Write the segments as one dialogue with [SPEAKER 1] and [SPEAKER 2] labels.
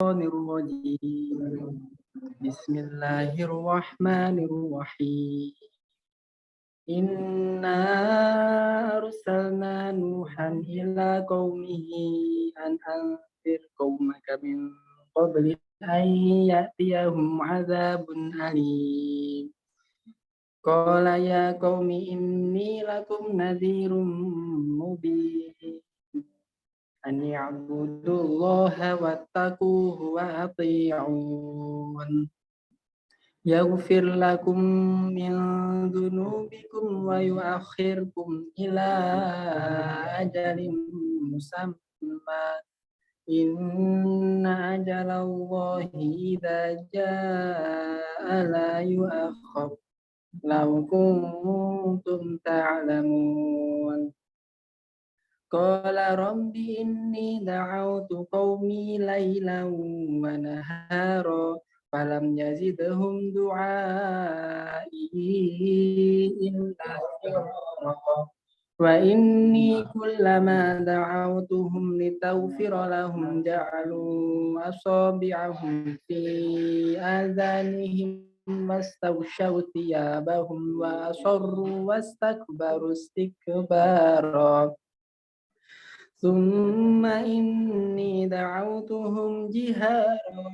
[SPEAKER 1] الرجيم بسم الله الرحمن الرحيم إنا أرسلنا نوحا إلى قومه أن أنذر قومك من قبل أن يأتيهم عذاب أليم قال يا قوم إني لكم نذير مبين أن يعبدوا الله واتقوه وأطيعون يغفر لكم من ذنوبكم ويؤخركم إلى أجل مسمى إن أجل الله إذا جاء لا يؤخر لو كنتم تعلمون قال رب إني دعوت قومي ليلا ونهارا فلم يزدهم دعائي إلا فرارا وإني كلما دعوتهم لتغفر لهم جعلوا أصابعهم في آذانهم واستغشوا ثيابهم وأصروا واستكبروا استكبارا ثم إني دعوتهم جهارا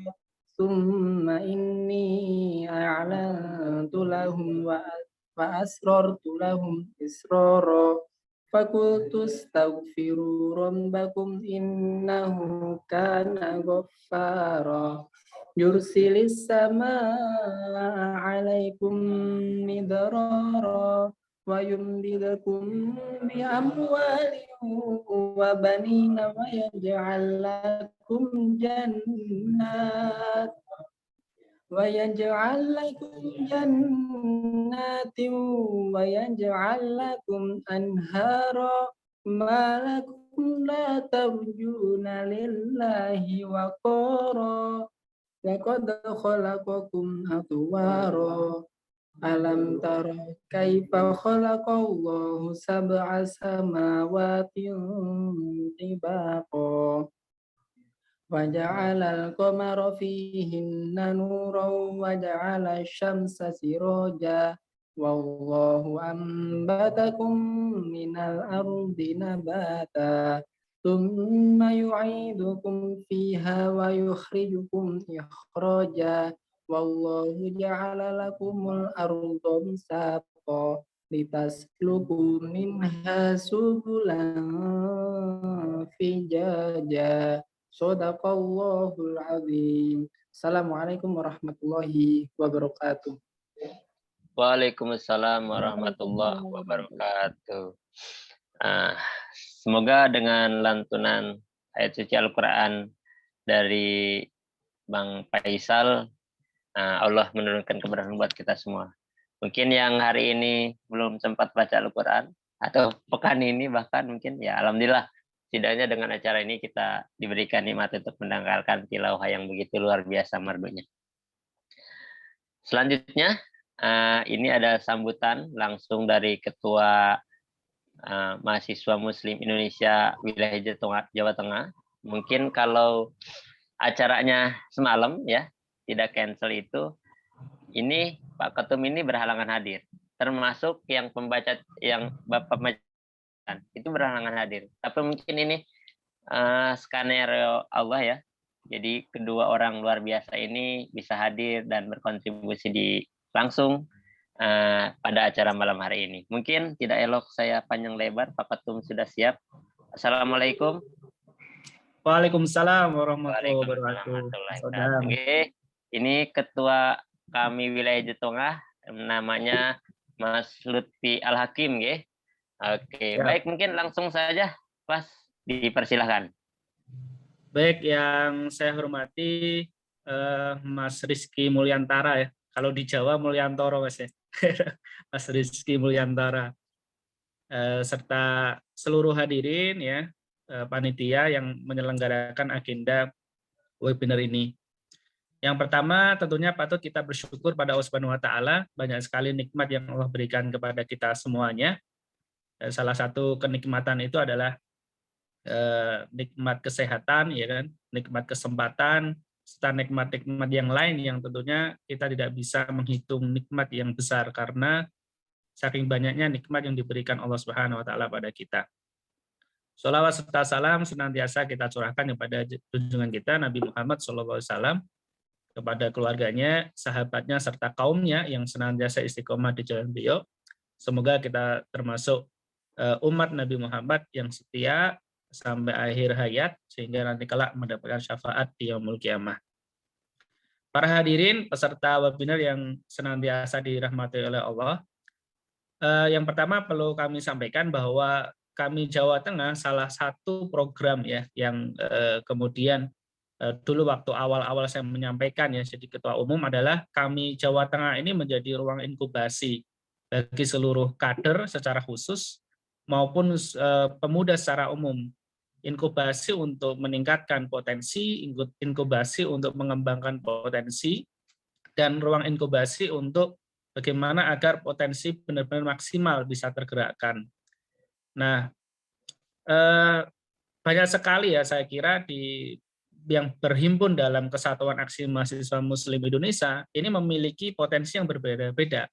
[SPEAKER 1] ثم إني أعلنت لهم وأسررت لهم إسرارا فقلت استغفروا ربكم إنه كان غفارا يرسل السماء عليكم مدرارا ويمددكم بأموال وبنين ويجعل لكم جنات ويجعل لكم أنهارا ما لكم لا ترجون لله وقارا وقد خلقكم أطوارا ألم تر كيف خلق الله سبع سماوات طباقا وجعل القمر فيهن نورا وجعل الشمس سراجا والله أنبتكم من الأرض نباتا ثم يعيدكم فيها ويخرجكم إخراجا والله جعل لكم الأرض بساطا لتسلكوا منها سبلا فجاجا Shadaqallahul azim. Assalamualaikum warahmatullahi wabarakatuh.
[SPEAKER 2] Waalaikumsalam warahmatullahi wabarakatuh. Semoga dengan lantunan ayat suci Al-Quran dari Bang Faisal, Allah menurunkan keberkahan buat kita semua. Mungkin yang hari ini belum sempat baca Al-Quran, atau pekan ini bahkan mungkin, ya alhamdulillah, setidaknya dengan acara ini kita diberikan nikmat untuk mendengarkan tilawah yang begitu luar biasa merdunya. Selanjutnya, ini ada sambutan langsung dari Ketua Mahasiswa Muslim Indonesia Wilayah Jawa Tengah. Mungkin kalau acaranya semalam ya tidak cancel itu, ini Pak Ketum ini berhalangan hadir. Termasuk yang pembaca, yang Bapak itu berhalangan hadir. Tapi mungkin ini skenario Allah ya. Jadi kedua orang luar biasa ini bisa hadir dan berkontribusi langsung pada acara malam hari ini. Mungkin tidak elok saya panjang lebar, Pak Ketum sudah siap. Assalamualaikum.
[SPEAKER 3] Waalaikumsalam warahmatullahi wabarakatuh.
[SPEAKER 2] Oke, ini ketua kami wilayah Jawa Tengah, namanya Mas Lutfi Al-Hakim, ya. Oke, ya. Baik, mungkin langsung saja, Mas, dipersilahkan.
[SPEAKER 3] Baik, yang saya hormati Mas Rizky Mulyantara ya. Kalau di Jawa Mulyantoro, Mas ya. Mas Rizky Mulyantara. Serta seluruh hadirin ya, panitia yang menyelenggarakan agenda webinar ini. Yang pertama tentunya patut kita bersyukur pada Allah Subhanahu wa taala, banyak sekali nikmat yang Allah berikan kepada kita semuanya. Salah satu kenikmatan itu adalah nikmat kesehatan, ya kan, nikmat kesempatan, serta nikmat-nikmat yang lain yang tentunya kita tidak bisa menghitung nikmat yang besar karena saking banyaknya nikmat yang diberikan Allah Subhanahu wa taala pada kita. Shalawat serta salam senantiasa kita curahkan kepada junjungan kita Nabi Muhammad SAW, kepada keluarganya, sahabatnya, serta kaumnya yang senantiasa istiqomah di jalan beliau. Semoga kita termasuk umat Nabi Muhammad yang setia sampai akhir hayat, sehingga nanti kelak mendapatkan syafaat di yaumul kiamah. Para hadirin, peserta webinar yang senantiasa dirahmati oleh Allah, yang pertama perlu kami sampaikan bahwa kami Jawa Tengah salah satu program ya yang kemudian dulu waktu awal-awal saya menyampaikan ya jadi ketua umum adalah kami Jawa Tengah ini menjadi ruang inkubasi bagi seluruh kader secara khusus maupun pemuda secara umum. Inkubasi untuk meningkatkan potensi, inkubasi untuk mengembangkan potensi, dan ruang inkubasi untuk bagaimana agar potensi benar-benar maksimal bisa tergerakkan. Nah, banyak sekali ya saya kira yang berhimpun dalam Kesatuan Aksi Mahasiswa Muslim Indonesia ini memiliki potensi yang berbeda-beda.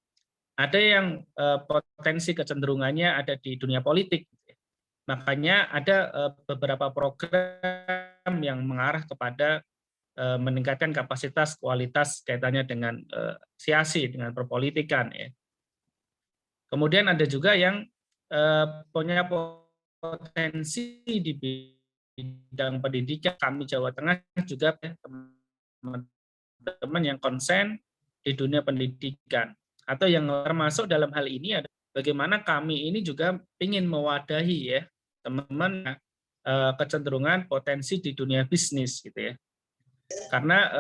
[SPEAKER 3] Ada yang potensi kecenderungannya ada di dunia politik. Makanya ada beberapa program yang mengarah kepada meningkatkan kapasitas kualitas kaitannya dengan siasi, dengan perpolitikan. Ya. Kemudian ada juga yang punya potensi di bidang pendidikan. Kami Jawa Tengah juga teman-teman yang konsen di dunia pendidikan. Atau yang termasuk dalam hal ini ada bagaimana kami ini juga ingin mewadahi ya teman-teman kecenderungan potensi di dunia bisnis gitu ya. Karena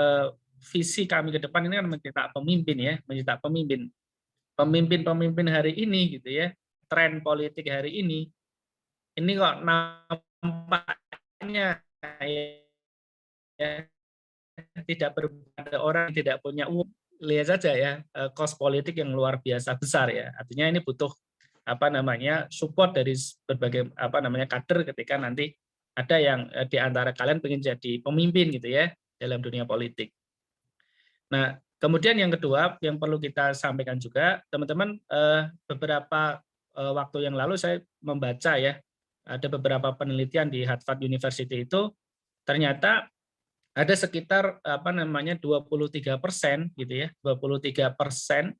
[SPEAKER 3] visi kami ke depan ini kan mencetak pemimpin ya, mencetak pemimpin. Pemimpin-pemimpin hari ini gitu ya, tren politik hari ini kok nampaknya ya, tidak ada orang yang tidak punya uang. Lihat saja ya, kos politik yang luar biasa besar ya. Artinya ini butuh support dari berbagai kader ketika nanti ada yang di antara kalian pengen jadi pemimpin gitu ya dalam dunia politik. Nah, kemudian yang kedua yang perlu kita sampaikan juga, teman-teman, beberapa waktu yang lalu saya membaca ya, ada beberapa penelitian di Harvard University itu ternyata ada sekitar 23% gitu ya, 23%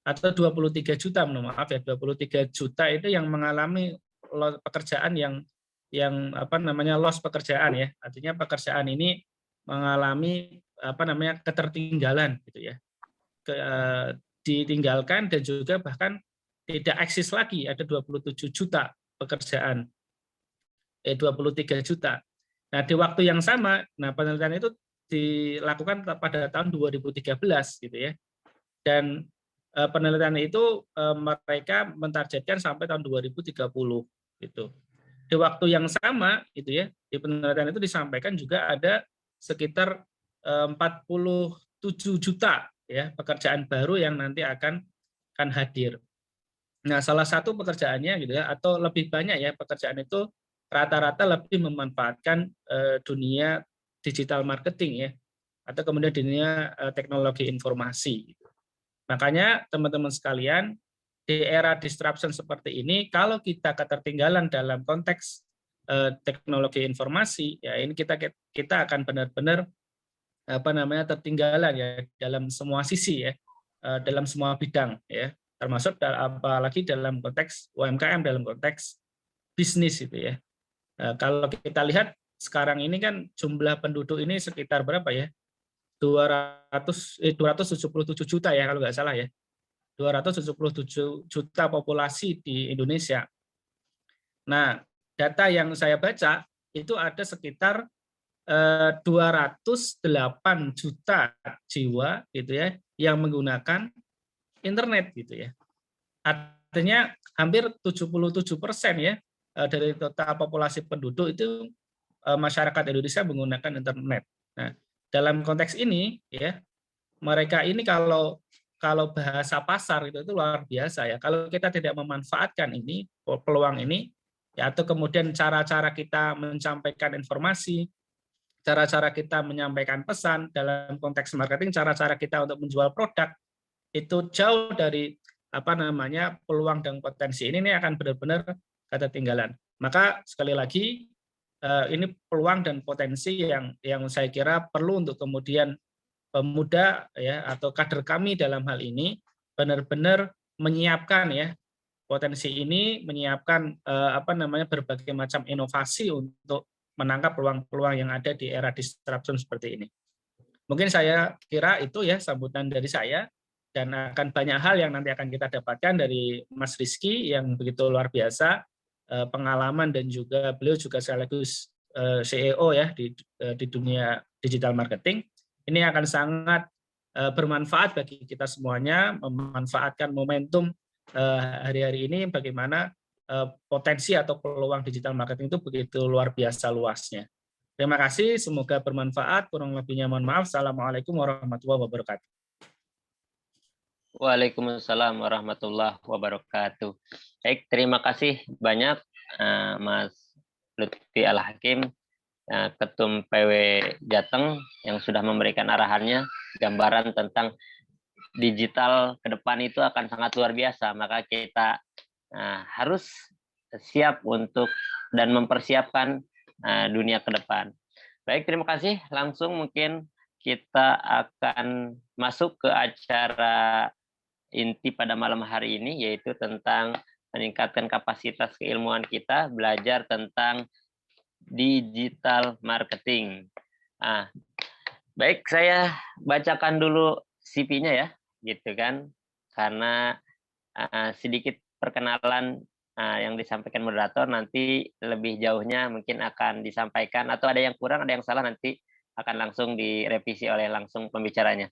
[SPEAKER 3] atau 23 juta, maaf ya, 23 juta itu yang mengalami pekerjaan yang loss pekerjaan ya. Artinya pekerjaan ini mengalami ketertinggalan gitu ya. Ditinggalkan dan juga bahkan tidak eksis lagi, ada 27 juta pekerjaan. 23 juta. Nah, di waktu yang sama, penelitian itu dilakukan pada tahun 2013 gitu ya. Dan penelitian itu mereka mentargetkan sampai tahun 2030 gitu. Di waktu yang sama gitu ya, di penelitian itu disampaikan juga ada sekitar 47 juta ya pekerjaan baru yang nanti akan hadir. Nah, salah satu pekerjaannya gitu ya, atau lebih banyak ya pekerjaan itu rata-rata lebih memanfaatkan dunia digital marketing ya, atau kemudian dunia teknologi informasi. Makanya teman-teman sekalian, di era disruption seperti ini, kalau kita ketertinggalan dalam konteks teknologi informasi, ya ini kita akan benar-benar tertinggalan ya dalam semua sisi ya, dalam semua bidang ya, termasuk apalagi dalam konteks UMKM, dalam konteks bisnis itu ya. Kalau kita lihat sekarang ini kan jumlah penduduk ini sekitar berapa ya? 277 juta ya kalau nggak salah ya. 277 juta populasi di Indonesia. Nah, data yang saya baca itu ada sekitar 208 juta jiwa gitu ya yang menggunakan internet gitu ya. Artinya hampir 77% ya dari total populasi penduduk itu masyarakat Indonesia menggunakan internet. Nah, dalam konteks ini ya mereka ini kalau bahasa pasar itu luar biasa ya. Kalau kita tidak memanfaatkan ini peluang ini ya, atau kemudian cara-cara kita menyampaikan informasi cara-cara kita menyampaikan pesan dalam konteks marketing, cara-cara kita untuk menjual produk itu jauh dari peluang dan potensi ini akan benar-benar ketertinggalan. Maka sekali lagi ini peluang dan potensi yang saya kira perlu untuk kemudian pemuda ya atau kader kami dalam hal ini benar-benar menyiapkan ya potensi ini, menyiapkan berbagai macam inovasi untuk menangkap peluang-peluang yang ada di era disruption seperti ini. Mungkin saya kira itu ya sambutan dari saya, dan akan banyak hal yang nanti akan kita dapatkan dari Mas Rizky yang begitu luar biasa pengalaman, dan juga beliau juga sekaligus CEO ya di dunia digital marketing. Ini akan sangat bermanfaat bagi kita semuanya, memanfaatkan momentum hari-hari ini bagaimana potensi atau peluang digital marketing itu begitu luar biasa luasnya. Terima kasih, semoga bermanfaat. Kurang lebihnya mohon maaf. Assalamualaikum warahmatullahi wabarakatuh.
[SPEAKER 2] Waalaikumsalam warahmatullahi wabarakatuh. Baik, terima kasih banyak Mas Lutfi Al-Hakim, Ketum PW Jateng, yang sudah memberikan arahannya, gambaran tentang digital ke depan itu akan sangat luar biasa. Maka kita harus siap untuk dan mempersiapkan dunia ke depan. Baik, terima kasih. Langsung mungkin kita akan masuk ke acara inti pada malam hari ini, yaitu tentang meningkatkan kapasitas keilmuan kita, belajar tentang digital marketing. Baik, saya bacakan dulu CV-nya ya, gitu kan, karena sedikit perkenalan yang disampaikan moderator, nanti lebih jauhnya mungkin akan disampaikan, atau ada yang kurang, ada yang salah, nanti akan langsung direvisi oleh langsung pembicaranya.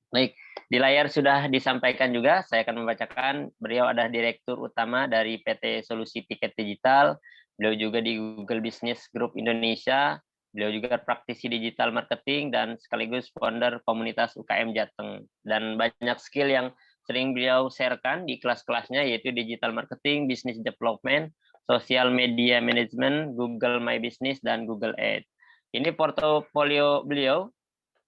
[SPEAKER 2] Baik, di layar sudah disampaikan juga, saya akan membacakan. Beliau adalah Direktur Utama dari PT Solusi Tiket Digital, beliau juga di Google Business Group Indonesia, beliau juga praktisi digital marketing, dan sekaligus founder komunitas UKM Jateng. Dan banyak skill yang sering beliau sharekan di kelas-kelasnya, yaitu digital marketing, business development, social media management, Google My Business, dan Google Ads. Ini portofolio beliau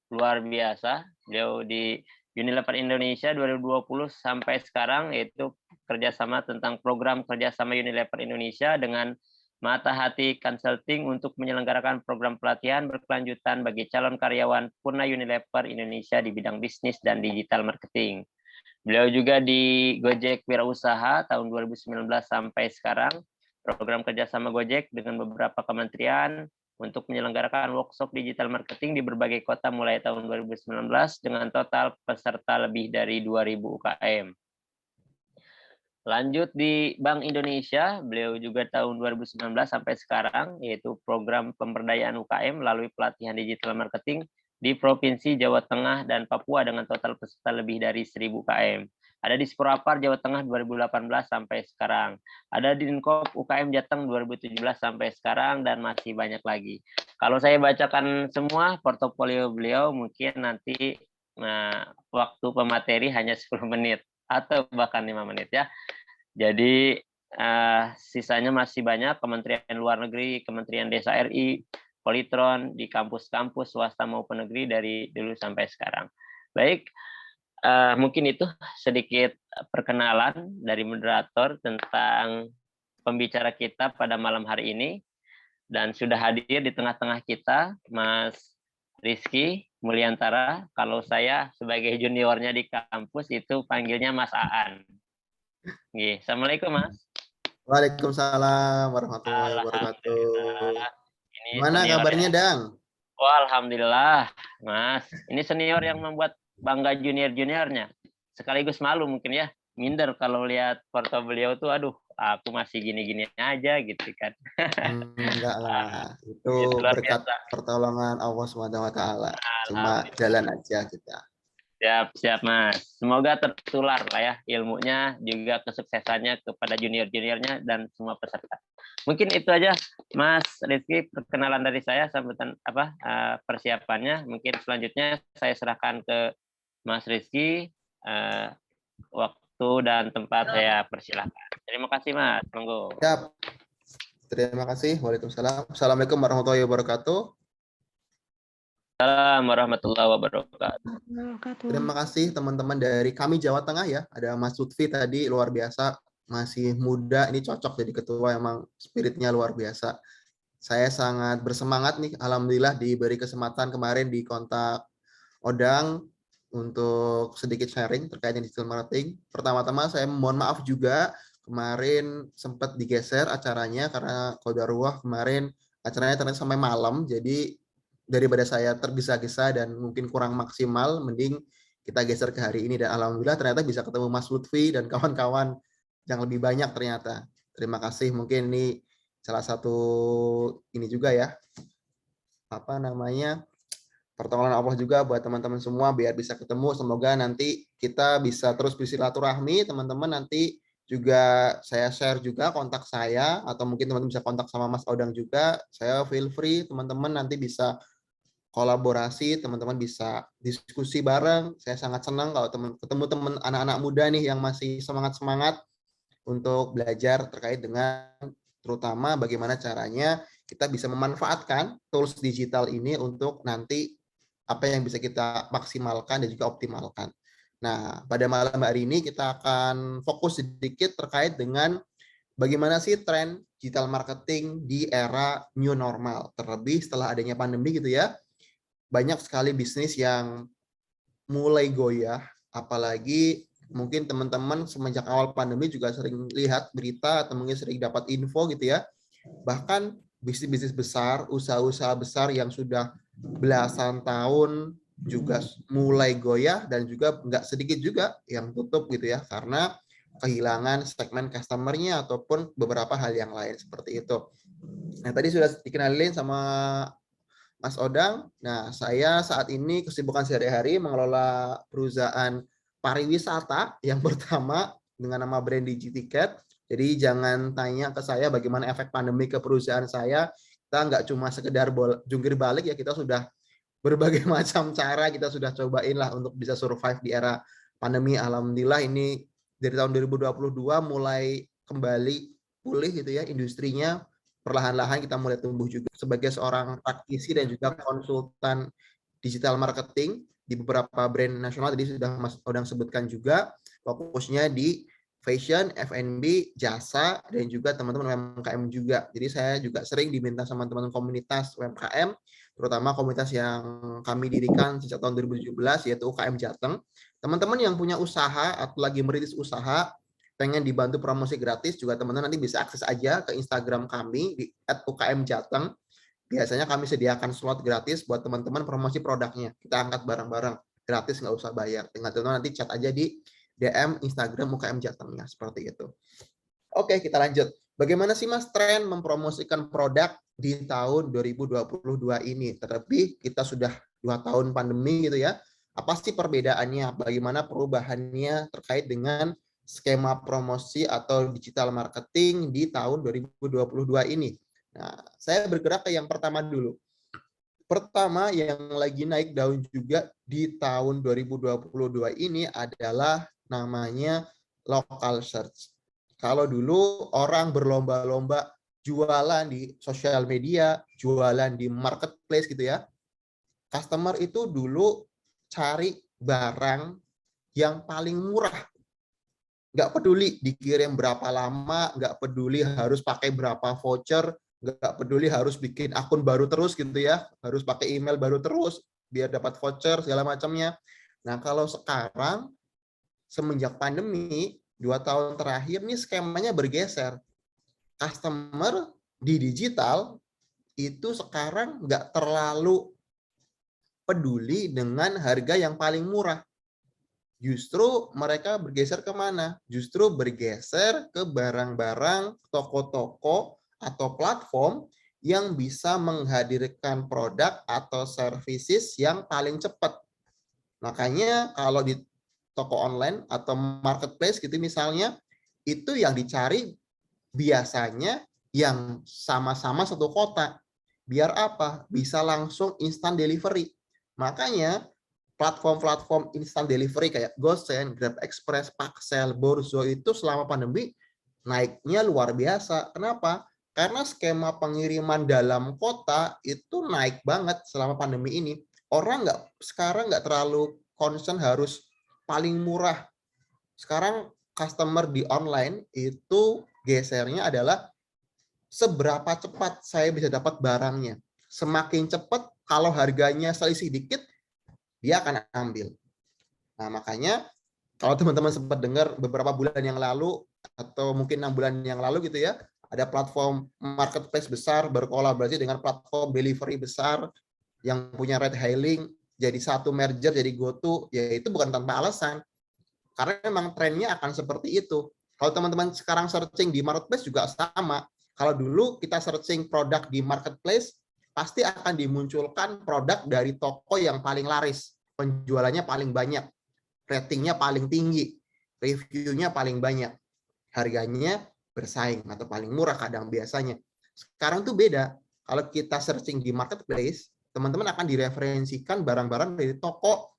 [SPEAKER 2] luar biasa. Beliau di Unilever Indonesia 2020 sampai sekarang, yaitu kerjasama tentang program kerjasama Unilever Indonesia dengan Mata Hati Consulting untuk menyelenggarakan program pelatihan berkelanjutan bagi calon karyawan Purna Unilever Indonesia di bidang bisnis dan digital marketing. Beliau juga di Gojek Wirausaha tahun 2019 sampai sekarang, program kerjasama Gojek dengan beberapa kementerian untuk menyelenggarakan workshop digital marketing di berbagai kota mulai tahun 2019 dengan total peserta lebih dari 2.000 UKM. Lanjut di Bank Indonesia, beliau juga tahun 2019 sampai sekarang, yaitu program pemberdayaan UKM melalui pelatihan digital marketing di Provinsi Jawa Tengah dan Papua dengan total peserta lebih dari 1.000 UKM. Ada di Sporapar, Jawa Tengah 2018 sampai sekarang. Ada di Dinkop UKM Jateng 2017 sampai sekarang, dan masih banyak lagi. Kalau saya bacakan semua portofolio beliau, mungkin nanti waktu pemateri hanya 10 menit atau bahkan 5 menit ya. Jadi sisanya masih banyak, Kementerian Luar Negeri, Kementerian Desa RI, Politron, di kampus-kampus swasta maupun negeri dari dulu sampai sekarang. Baik, mungkin itu sedikit perkenalan dari moderator tentang pembicara kita pada malam hari ini. Dan sudah hadir di tengah-tengah kita Mas Rizky Mulyantara. Kalau saya sebagai juniornya di kampus itu panggilnya Mas Aan. Assalamualaikum Mas.
[SPEAKER 4] Waalaikumsalam warahmatullahi wabarakatuh. Gimana kabarnya, Dang?
[SPEAKER 2] Wah, alhamdulillah, Mas. Ini senior yang membuat bangga junior-juniornya. Sekaligus malu mungkin ya, minder kalau lihat foto beliau tuh, aduh, aku masih gini-gini aja gitu kan.
[SPEAKER 4] Enggak lah, itu berkat pertolongan Allah SWT. Cuma jalan aja kita.
[SPEAKER 2] Siap, Mas. Semoga tertular lah ya ilmunya, juga kesuksesannya kepada junior-juniornya dan semua peserta. Mungkin itu aja, Mas Rizky, perkenalan dari saya, sambutan persiapannya. Mungkin selanjutnya saya serahkan ke Mas Rizky, waktu dan tempat saya persilahkan. Terima kasih, Mas. Monggo.
[SPEAKER 4] Siap. Terima kasih. Waalaikumsalam. Assalamualaikum warahmatullahi wabarakatuh.
[SPEAKER 2] Assalamualaikum warahmatullahi wabarakatuh.
[SPEAKER 4] Terima kasih teman-teman dari kami Jawa Tengah ya. Ada Mas Lutfi tadi luar biasa, masih muda, ini cocok jadi ketua, emang spiritnya luar biasa. Saya sangat bersemangat nih, alhamdulillah diberi kesempatan kemarin di kontak Odang untuk sedikit sharing terkait dengan digital marketing. Pertama-tama saya mohon maaf juga kemarin sempat digeser acaranya karena qadarullah kemarin acaranya ternyata sampai malam, jadi daripada saya tergesa-gesa dan mungkin kurang maksimal, mending kita geser ke hari ini, dan alhamdulillah ternyata bisa ketemu Mas Lutfi dan kawan-kawan yang lebih banyak ternyata. Terima kasih, mungkin ini salah satu ini juga ya, apa namanya, pertolongan Allah juga buat teman-teman semua biar bisa ketemu. Semoga nanti kita bisa terus bersilaturahmi, teman-teman. Nanti juga saya share juga kontak saya, atau mungkin teman-teman bisa kontak sama Mas Odang juga. Saya feel free, teman-teman nanti bisa kolaborasi, teman-teman bisa diskusi bareng. Saya sangat senang kalau ketemu teman anak-anak muda nih yang masih semangat-semangat untuk belajar terkait dengan terutama bagaimana caranya kita bisa memanfaatkan tools digital ini untuk nanti apa yang bisa kita maksimalkan dan juga optimalkan. Nah, pada malam hari ini kita akan fokus sedikit terkait dengan bagaimana sih tren digital marketing di era new normal, terlebih setelah adanya pandemi gitu ya. Banyak sekali bisnis yang mulai goyah, apalagi mungkin teman-teman semenjak awal pandemi juga sering lihat berita atau mungkin sering dapat info gitu ya. Bahkan bisnis-bisnis besar, usaha-usaha besar yang sudah belasan tahun juga mulai goyah, dan juga nggak sedikit juga yang tutup gitu ya, karena kehilangan segmen customer-nya ataupun beberapa hal yang lain seperti itu. Nah, tadi sudah dikenalin sama Mas Odang. Nah, saya saat ini kesibukan sehari-hari mengelola perusahaan pariwisata yang pertama dengan nama brand DigiTicket. Jadi jangan tanya ke saya bagaimana efek pandemi ke perusahaan saya. Kita nggak cuma sekedar jungkir balik ya, kita sudah berbagai macam cara kita sudah cobain lah untuk bisa survive di era pandemi. Alhamdulillah ini dari tahun 2022 mulai kembali pulih gitu ya industrinya. Perlahan-lahan kita mulai tumbuh juga sebagai seorang praktisi dan juga konsultan digital marketing di beberapa brand nasional. Tadi sudah Mas Odang sebutkan juga, fokusnya di fashion, F&B, jasa, dan juga teman-teman UMKM juga. Jadi saya juga sering diminta sama teman-teman komunitas UMKM, terutama komunitas yang kami dirikan sejak tahun 2017, yaitu UKM Jateng. Teman-teman yang punya usaha atau lagi merintis usaha, pengen dibantu promosi gratis, juga teman-teman nanti bisa akses aja ke Instagram kami di @ukmjateng. Biasanya kami sediakan slot gratis buat teman-teman promosi produknya. Kita angkat bareng-bareng gratis, nggak usah bayar. Tinggal teman-teman nanti chat aja di DM Instagram UKM Jatengnya, seperti itu. Oke, kita lanjut. Bagaimana sih Mas tren mempromosikan produk di tahun 2022 ini? Terlebih kita sudah 2 tahun pandemi gitu ya. Apa sih perbedaannya? Bagaimana perubahannya terkait dengan skema promosi atau digital marketing di tahun 2022 ini? Nah, saya bergerak ke yang pertama dulu. Pertama yang lagi naik daun juga di tahun 2022 ini adalah namanya local search. Kalau dulu orang berlomba-lomba jualan di sosial media, jualan di marketplace gitu ya, customer itu dulu cari barang yang paling murah. Nggak peduli dikirim berapa lama, nggak peduli harus pakai berapa voucher, nggak peduli harus bikin akun baru terus gitu ya, harus pakai email baru terus biar dapat voucher segala macamnya. Nah, kalau sekarang semenjak pandemi 2 tahun terakhir nih skemanya bergeser. Customer di digital itu sekarang nggak terlalu peduli dengan harga yang paling murah. Justru mereka bergeser kemana? Justru bergeser ke barang-barang toko-toko atau platform yang bisa menghadirkan produk atau services yang paling cepat. Makanya kalau di toko online atau marketplace gitu misalnya, itu yang dicari biasanya yang sama-sama satu kota. Biar apa? Bisa langsung instant delivery. Makanya platform-platform instant delivery kayak GoSend, Grab Express, Paxel, Borzo itu selama pandemi naiknya luar biasa. Kenapa? Karena skema pengiriman dalam kota itu naik banget selama pandemi ini. orang sekarang nggak terlalu concern harus paling murah. Sekarang customer di online itu gesernya adalah seberapa cepat saya bisa dapat barangnya. Semakin cepat, kalau harganya selisih dikit, dia akan ambil. Nah, makanya kalau teman-teman sempat dengar beberapa bulan yang lalu, atau mungkin 6 bulan yang lalu gitu ya, ada platform marketplace besar berkolaborasi dengan platform delivery besar yang punya ride hailing, jadi satu merger, jadi GoTo, ya itu bukan tanpa alasan. Karena memang trennya akan seperti itu. Kalau teman-teman sekarang searching di marketplace juga sama. Kalau dulu kita searching produk di marketplace, pasti akan dimunculkan produk dari toko yang paling laris, penjualannya paling banyak, ratingnya paling tinggi, reviewnya paling banyak, harganya bersaing atau paling murah kadang biasanya. Sekarang tuh beda. Kalau kita searching di marketplace, teman-teman akan direferensikan barang-barang dari toko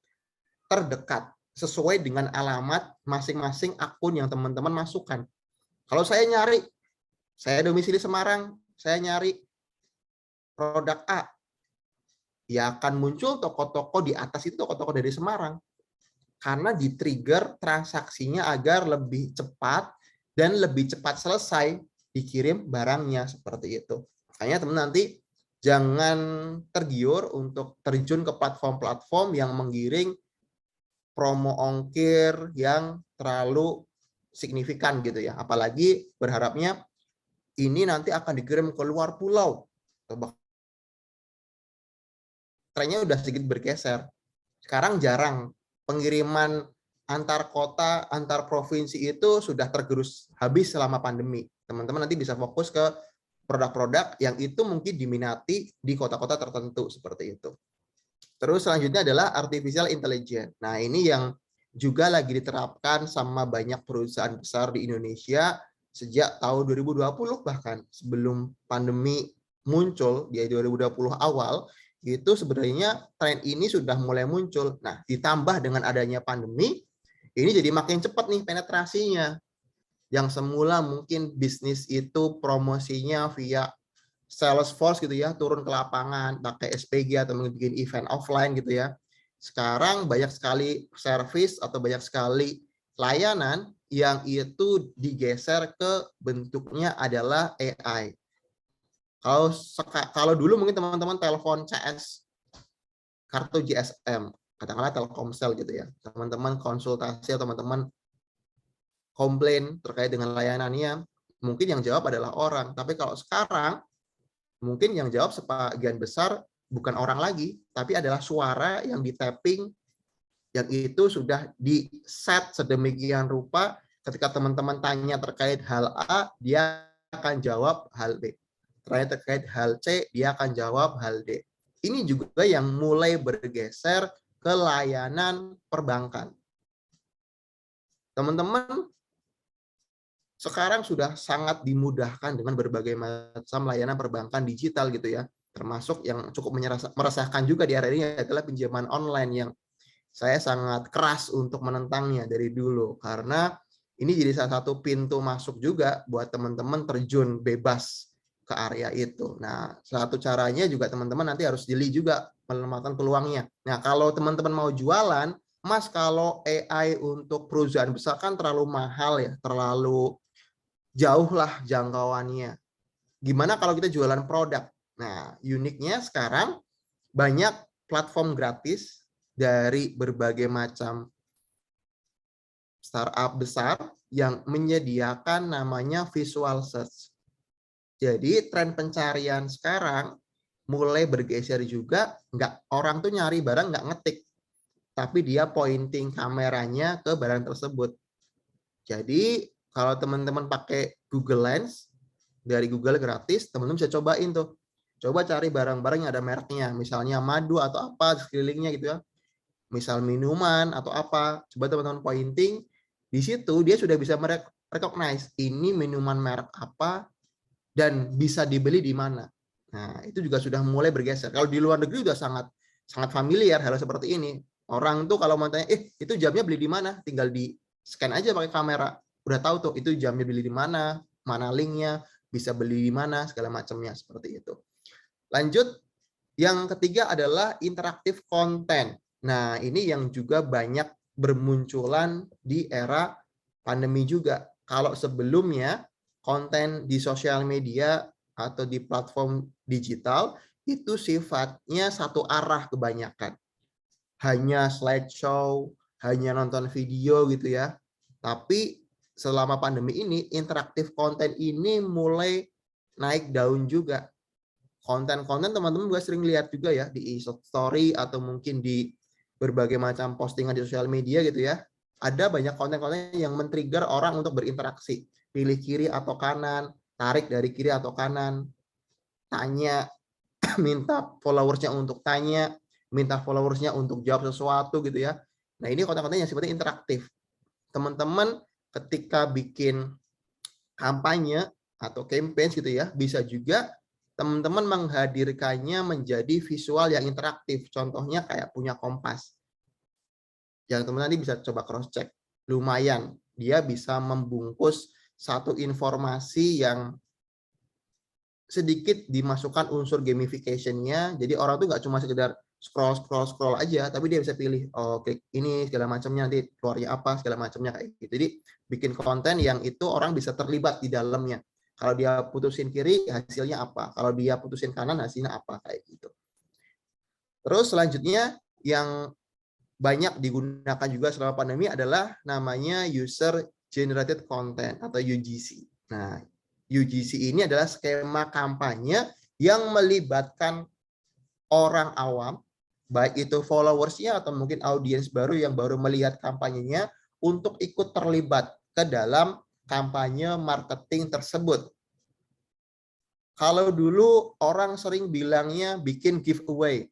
[SPEAKER 4] terdekat sesuai dengan alamat masing-masing akun yang teman-teman masukkan. Kalau saya domisili Semarang, saya nyari produk A, ya akan muncul toko-toko di atas itu toko-toko dari Semarang. Karena di-trigger transaksinya agar lebih cepat dan lebih cepat selesai dikirim barangnya seperti itu. Makanya teman-teman nanti jangan tergiur untuk terjun ke platform-platform yang menggiring promo ongkir yang terlalu signifikan gitu ya. Apalagi berharapnya ini nanti akan dikirim ke luar pulau. Trennya udah sedikit bergeser. Sekarang jarang pengiriman antar kota, antar provinsi itu sudah tergerus habis selama pandemi. Teman-teman nanti bisa fokus ke produk-produk yang itu mungkin diminati di kota-kota tertentu seperti itu. Terus selanjutnya adalah artificial intelligence. Nah, ini yang juga lagi diterapkan sama banyak perusahaan besar di Indonesia sejak tahun 2020, bahkan sebelum pandemi muncul di 2020 awal, itu sebenarnya tren ini sudah mulai muncul. Nah, ditambah dengan adanya pandemi, ini jadi makin cepat nih penetrasinya. Yang semula mungkin bisnis itu promosinya via Salesforce gitu ya, turun ke lapangan pakai SPG atau mungkin bikin event offline gitu ya. Sekarang banyak sekali service atau banyak sekali layanan yang itu digeser ke bentuknya adalah AI. Kalau dulu mungkin teman-teman telepon CS, kartu GSM, katakanlah Telkomsel gitu ya. Teman-teman konsultasi atau teman-teman komplain terkait dengan layanannya, mungkin yang jawab adalah orang. Tapi kalau sekarang mungkin yang jawab sebagian besar bukan orang lagi, tapi adalah suara yang di-tapping, yang itu sudah di-set sedemikian rupa, ketika teman-teman tanya terkait hal A, dia akan jawab hal B. Terkait hal C, dia akan jawab hal D. Ini juga yang mulai bergeser ke layanan perbankan. Teman-teman sekarang sudah sangat dimudahkan dengan berbagai macam layanan perbankan digital gitu ya. Termasuk yang cukup meresahkan juga di area ini adalah pinjaman online yang saya sangat keras untuk menentangnya dari dulu. Karena ini jadi salah satu pintu masuk juga buat teman-teman terjun bebas ke area itu. Nah, satu caranya juga teman-teman nanti harus jeli juga menemukan peluangnya. Nah, kalau teman-teman mau jualan, Mas, kalau AI untuk perusahaan besar kan terlalu mahal ya, terlalu jauh lah jangkauannya. Gimana kalau kita jualan produk? Nah, uniknya sekarang banyak platform gratis dari berbagai macam startup besar yang menyediakan namanya visual search. Jadi tren pencarian sekarang mulai bergeser juga, orang tuh nyari barang nggak ngetik, tapi dia pointing kameranya ke barang tersebut. Jadi kalau teman-teman pakai Google Lens dari Google gratis, teman-teman bisa cobain tuh. Coba cari barang-barang yang ada mereknya, misalnya madu atau apa sekelilingnya gitu ya. Misal minuman atau apa, coba teman-teman pointing, di situ dia sudah bisa recognize ini minuman merek apa dan bisa dibeli di mana. Nah, itu juga sudah mulai bergeser. Kalau di luar negeri sudah sangat familiar hal seperti ini. Orang tuh kalau mau tanya, itu jamnya beli di mana? Tinggal di scan aja pakai kamera. Udah tahu tuh itu jamnya beli di mana linknya, bisa beli di mana, segala macamnya seperti itu. Lanjut, Yang ketiga adalah interaktif konten. Nah, ini yang juga banyak bermunculan di era pandemi juga. Kalau sebelumnya konten di sosial media atau di platform digital itu sifatnya satu arah kebanyakan. Hanya slideshow, hanya nonton video gitu ya. Tapi selama pandemi ini, interaktif konten ini mulai naik daun juga. Konten-konten teman-teman juga sering lihat juga ya di story atau mungkin di berbagai macam postingan di sosial media gitu ya. Ada banyak konten-konten yang men-trigger orang untuk berinteraksi. Pilih kiri atau kanan, tarik dari kiri atau kanan, tanya, minta followersnya untuk tanya, minta followersnya untuk jawab sesuatu gitu ya. Nah, ini konten-konten yang sifatnya interaktif. Teman-teman ketika bikin kampanye atau campaign gitu ya, bisa juga teman-teman menghadirkannya menjadi visual yang interaktif. Contohnya kayak punya Kompas. Yang teman nanti bisa coba cross check. Lumayan, dia bisa membungkus satu informasi yang sedikit dimasukkan unsur gamification-nya. Jadi orang tuh nggak cuma sekedar scroll aja, tapi dia bisa pilih, oh klik ini segala macamnya, nanti keluarnya apa segala macamnya kayak gitu. Jadi bikin konten yang itu orang bisa terlibat di dalamnya. Kalau dia putusin kiri, hasilnya apa? Kalau dia putusin kanan, hasilnya apa? Kayak gitu. Terus selanjutnya yang banyak digunakan juga selama pandemi adalah namanya user generated content atau UGC. Nah, UGC ini adalah skema kampanye yang melibatkan orang awam, baik itu followersnya atau mungkin audiens baru yang baru melihat kampanyenya untuk ikut terlibat ke dalam kampanye marketing tersebut. Kalau dulu orang sering bilangnya bikin giveaway,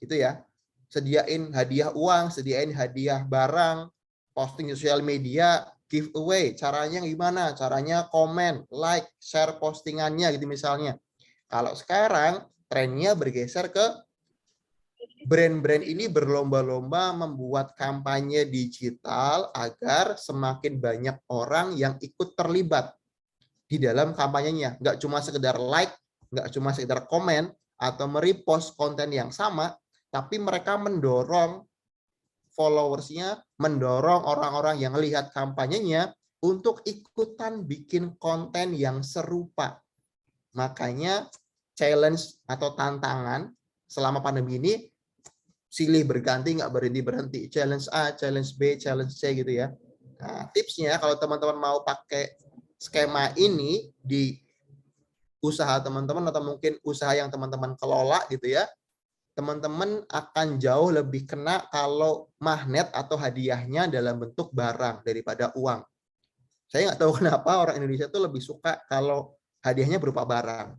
[SPEAKER 4] gitu ya. Sediain hadiah uang, sediain hadiah barang, posting di sosial media, giveaway. Caranya gimana? Caranya komen, like, share postingannya gitu misalnya. Kalau sekarang trennya bergeser ke brand-brand ini berlomba-lomba membuat kampanye digital agar semakin banyak orang yang ikut terlibat di dalam kampanyenya. Nggak cuma sekedar like, nggak cuma sekedar komen, atau merepost konten yang sama, tapi mereka mendorong followersnya, mendorong orang-orang yang melihat kampanyenya untuk ikutan bikin konten yang serupa. Makanya challenge atau tantangan selama pandemi ini silih berganti, nggak berhenti-berhenti. Challenge A, challenge B, challenge C gitu ya. Nah, tipsnya kalau teman-teman mau pakai skema ini di usaha teman-teman atau mungkin usaha yang teman-teman kelola gitu ya, teman-teman akan jauh lebih kena kalau magnet atau hadiahnya dalam bentuk barang daripada uang. Saya nggak tahu kenapa orang Indonesia tuh lebih suka kalau hadiahnya berupa barang.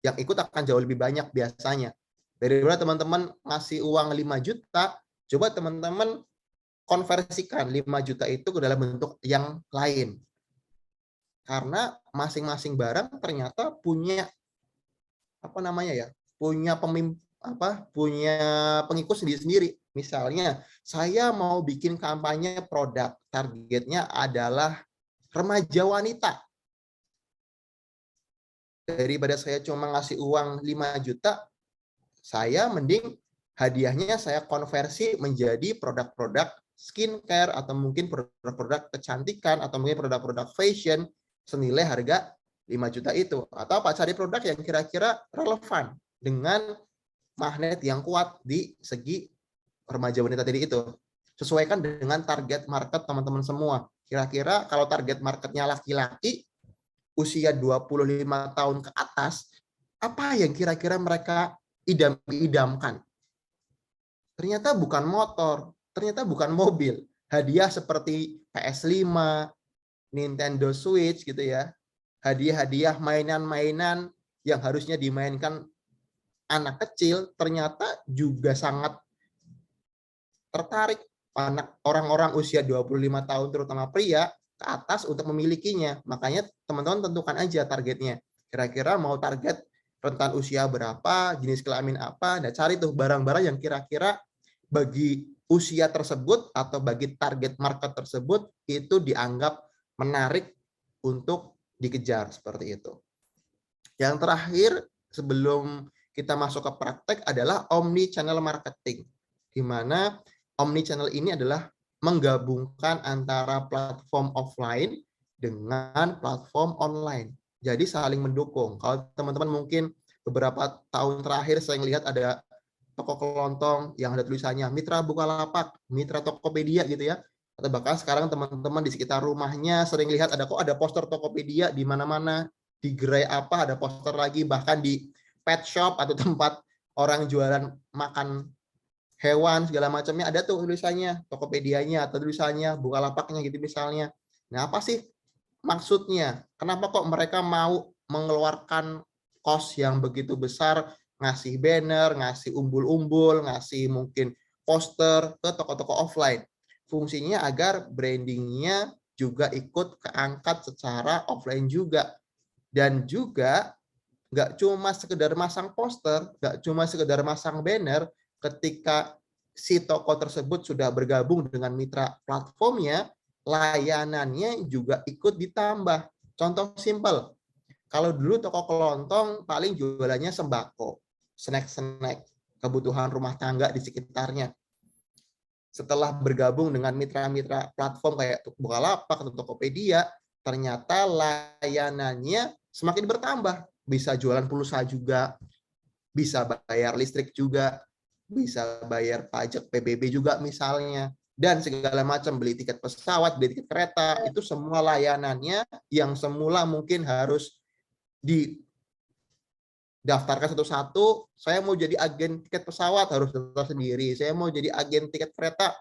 [SPEAKER 4] Yang ikut akan jauh lebih banyak biasanya. Daripada teman-teman ngasih uang 5 juta, coba teman-teman konversikan 5 juta itu ke dalam bentuk yang lain. Karena masing-masing barang ternyata punya punya pengikut sendiri-sendiri. Misalnya, saya mau bikin kampanye produk, targetnya adalah remaja wanita. Daripada saya cuma ngasih uang 5 juta, saya mending hadiahnya saya konversi menjadi produk-produk skincare atau mungkin produk-produk kecantikan atau mungkin produk-produk fashion senilai harga 5 juta itu. Atau apa, cari produk yang kira-kira relevan dengan magnet yang kuat di segi remaja wanita tadi itu. Sesuaikan dengan target market teman-teman semua. Kira-kira kalau target marketnya laki-laki, usia 25 tahun ke atas, apa yang kira-kira mereka idam-idamkan? Ternyata bukan motor, ternyata bukan mobil. Hadiah seperti PS5, Nintendo Switch gitu ya. Hadiah-hadiah mainan-mainan yang harusnya dimainkan anak kecil ternyata juga sangat tertarik orang-orang usia 25 tahun terutama pria ke atas untuk memilikinya. Makanya teman-teman tentukan aja targetnya. Kira-kira mau target rentan usia berapa, jenis kelamin apa, dan cari tuh barang-barang yang kira-kira bagi usia tersebut atau bagi target market tersebut itu dianggap menarik untuk dikejar seperti itu. Yang terakhir sebelum kita masuk ke praktek adalah omni channel marketing, di mana omni channel ini adalah menggabungkan antara platform offline dengan platform online. Jadi saling mendukung. Kalau teman-teman mungkin beberapa tahun terakhir saya lihat ada toko kelontong yang ada tulisannya Mitra Bukalapak, Mitra Tokopedia gitu ya. Atau bahkan sekarang teman-teman di sekitar rumahnya sering lihat ada poster Tokopedia di mana-mana, di gerai apa ada poster lagi, bahkan di pet shop atau tempat orang jualan makan hewan segala macamnya ada tuh tulisannya Tokopedia-nya atau tulisannya Bukalapaknya gitu misalnya. Nah, apa sih maksudnya? Kenapa kok mereka mau mengeluarkan cost yang begitu besar, ngasih banner, ngasih umbul-umbul, ngasih mungkin poster ke toko-toko offline? Fungsinya agar brandingnya juga ikut keangkat secara offline juga. Dan juga nggak cuma sekedar masang poster, nggak cuma sekedar masang banner, ketika si toko tersebut sudah bergabung dengan mitra platformnya, layanannya juga ikut ditambah. Contoh simpel, kalau dulu toko kelontong paling jualannya sembako, snack-snack, kebutuhan rumah tangga di sekitarnya. Setelah bergabung dengan mitra-mitra platform kayak Bukalapak atau Tokopedia, ternyata layanannya semakin bertambah. Bisa jualan pulsa juga, bisa bayar listrik juga, bisa bayar pajak PBB juga misalnya, dan segala macam, beli tiket pesawat, beli tiket kereta, itu semua layanannya yang semula mungkin harus didaftarkan satu-satu. Saya mau jadi agen tiket pesawat harus daftar sendiri, saya mau jadi agen tiket kereta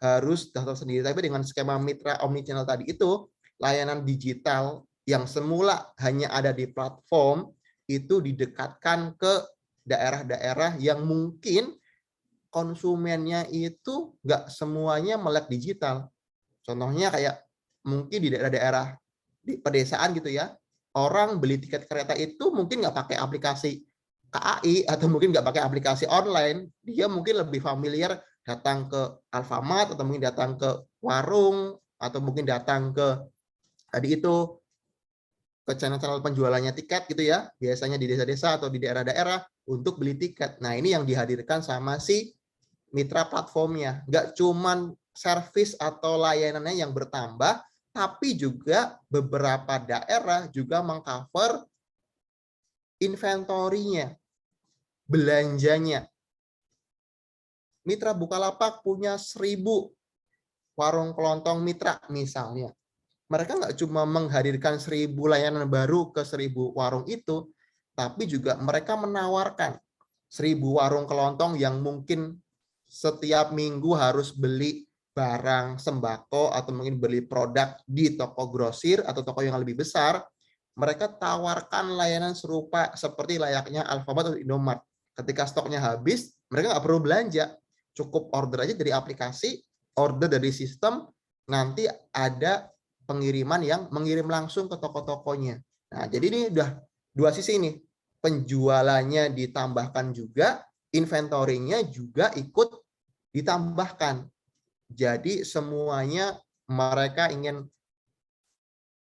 [SPEAKER 4] harus daftar sendiri. Tapi dengan skema mitra omnichannel tadi itu, layanan digital yang semula hanya ada di platform itu didekatkan ke daerah-daerah yang mungkin konsumennya itu nggak semuanya melek digital. Contohnya kayak mungkin di daerah-daerah di pedesaan gitu ya, orang beli tiket kereta itu mungkin nggak pakai aplikasi KAI atau mungkin nggak pakai aplikasi online, dia mungkin lebih familiar datang ke Alfamart atau mungkin datang ke warung atau mungkin datang ke tadi itu ke channel-channel penjualannya tiket gitu ya, biasanya di desa-desa atau di daerah-daerah untuk beli tiket. Nah, ini yang dihadirkan sama si mitra platformnya. Nggak cuman servis atau layanannya yang bertambah, tapi juga beberapa daerah juga mengcover inventorinya, belanjanya. Mitra Bukalapak punya 1000 warung kelontong mitra misalnya. Mereka nggak cuma menghadirkan 1000 layanan baru ke 1000 warung itu, tapi juga mereka menawarkan 1000 warung kelontong yang mungkin setiap minggu harus beli barang sembako atau mungkin beli produk di toko grosir atau toko yang lebih besar. Mereka tawarkan layanan serupa seperti layaknya Alfamart atau Indomart. Ketika stoknya habis, mereka nggak perlu belanja. Cukup order aja dari aplikasi, order dari sistem, nanti ada pengiriman yang mengirim langsung ke toko-tokonya. Nah, jadi ini udah dua sisi nih. Penjualannya ditambahkan juga, inventorinya juga ikut ditambahkan. Jadi semuanya mereka ingin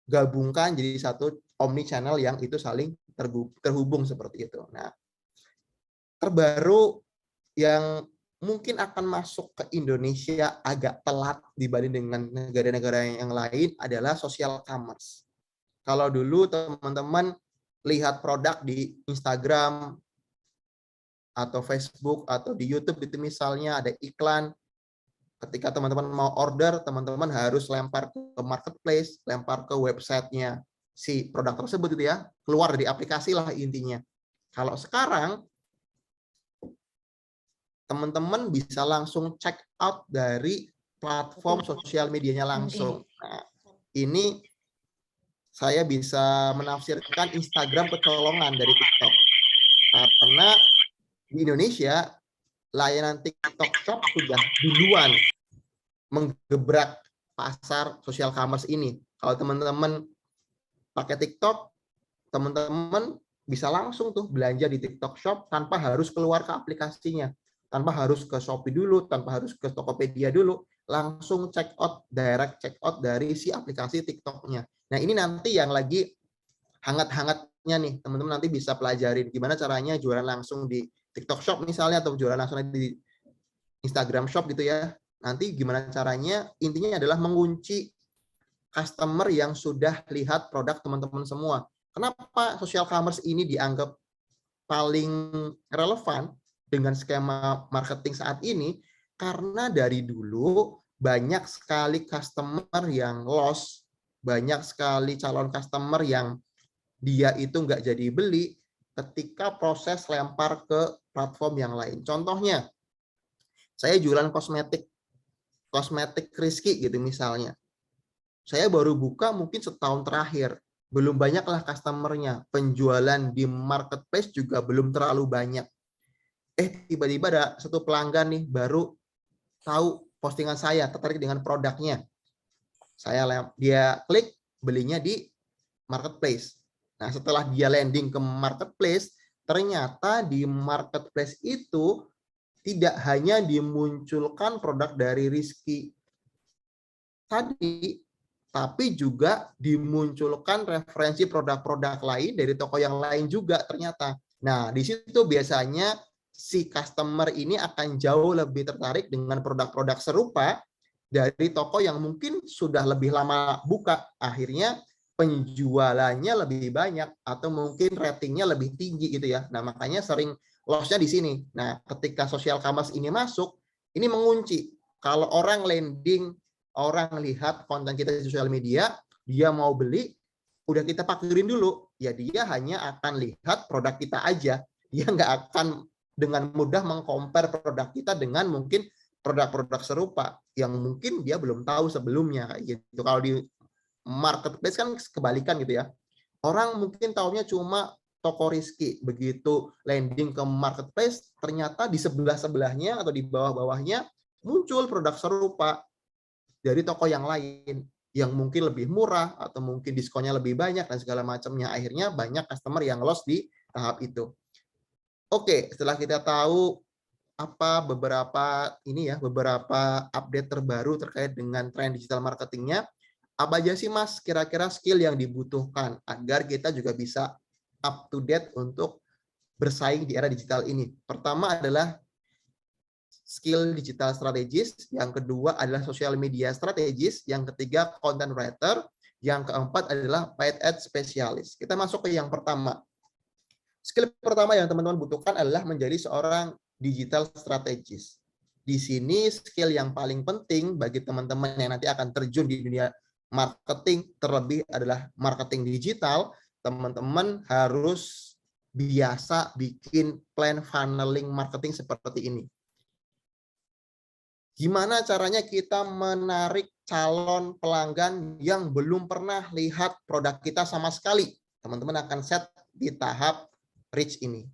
[SPEAKER 4] gabungkan jadi satu omni channel yang itu saling terhubung seperti itu. Nah, terbaru yang mungkin akan masuk ke Indonesia agak telat dibanding dengan negara-negara yang lain adalah social commerce. Kalau dulu teman-teman lihat produk di Instagram atau Facebook atau di YouTube itu misalnya ada iklan, ketika teman-teman mau order, teman-teman harus lempar ke marketplace, lempar ke websitenya si produk tersebut gitu ya, keluar dari aplikasi lah intinya. Kalau sekarang teman-teman bisa langsung check out dari platform sosial medianya langsung. Nah, ini saya bisa menafsirkan Instagram kecolongan dari TikTok. Karena di Indonesia, layanan TikTok Shop sudah duluan menggebrak pasar social commerce ini. Kalau teman-teman pakai TikTok, teman-teman bisa langsung tuh belanja di TikTok Shop tanpa harus keluar ke aplikasinya. Tanpa harus ke Shopee dulu, tanpa harus ke Tokopedia dulu, langsung check out, direct check out dari si aplikasi TikTok-nya. Nah, ini nanti yang lagi hangat-hangat caranya nih, teman-teman nanti bisa pelajarin gimana caranya jualan langsung di TikTok Shop misalnya, atau jualan langsung di Instagram Shop gitu ya. Nanti gimana caranya, intinya adalah mengunci customer yang sudah lihat produk teman-teman semua. Kenapa social commerce ini dianggap paling relevan dengan skema marketing saat ini? Karena dari dulu banyak sekali customer yang lost, banyak sekali calon customer yang dia itu nggak jadi beli ketika proses lempar ke platform yang lain. Contohnya, saya jualan kosmetik Rizky gitu misalnya. Saya baru buka mungkin setahun terakhir, belum banyaklah customernya, penjualan di marketplace juga belum terlalu banyak. Tiba-tiba ada satu pelanggan nih baru tahu postingan saya, tertarik dengan produknya. Dia klik belinya di marketplace. Nah, setelah dia landing ke marketplace, ternyata di marketplace itu tidak hanya dimunculkan produk dari Rizky tadi, tapi juga dimunculkan referensi produk-produk lain dari toko yang lain juga ternyata. Nah, di situ biasanya si customer ini akan jauh lebih tertarik dengan produk-produk serupa dari toko yang mungkin sudah lebih lama buka. Akhirnya penjualannya lebih banyak atau mungkin ratingnya lebih tinggi gitu ya. Nah, makanya sering loss-nya di sini. Nah, ketika social commerce ini masuk, ini mengunci. Kalau orang landing, orang lihat konten kita di sosial media, dia mau beli, udah kita pakirin dulu, ya dia hanya akan lihat produk kita aja. Dia nggak akan dengan mudah meng-compare produk kita dengan mungkin produk-produk serupa yang mungkin dia belum tahu sebelumnya kayak gitu. Kalau di marketplace kan kebalikan gitu ya. Orang mungkin taunya cuma toko Rizky, begitu landing ke marketplace, ternyata di sebelah-sebelahnya atau di bawah-bawahnya muncul produk serupa dari toko yang lain yang mungkin lebih murah atau mungkin diskonnya lebih banyak dan segala macamnya. Akhirnya banyak customer yang lost di tahap itu. Oke, setelah kita tahu apa beberapa update terbaru terkait dengan tren digital marketingnya, apa aja sih Mas kira-kira skill yang dibutuhkan agar kita juga bisa up to date untuk bersaing di era digital ini? Pertama adalah skill digital strategis, yang kedua adalah social media strategis, yang ketiga content writer, yang keempat adalah paid ad specialist. Kita masuk ke yang pertama. Skill pertama yang teman-teman butuhkan adalah menjadi seorang digital strategis. Di sini skill yang paling penting bagi teman-teman yang nanti akan terjun di dunia marketing, terlebih adalah marketing digital, teman-teman harus biasa bikin plan funneling marketing seperti ini. Gimana caranya kita menarik calon pelanggan yang belum pernah lihat produk kita sama sekali? Teman-teman akan set di tahap reach ini.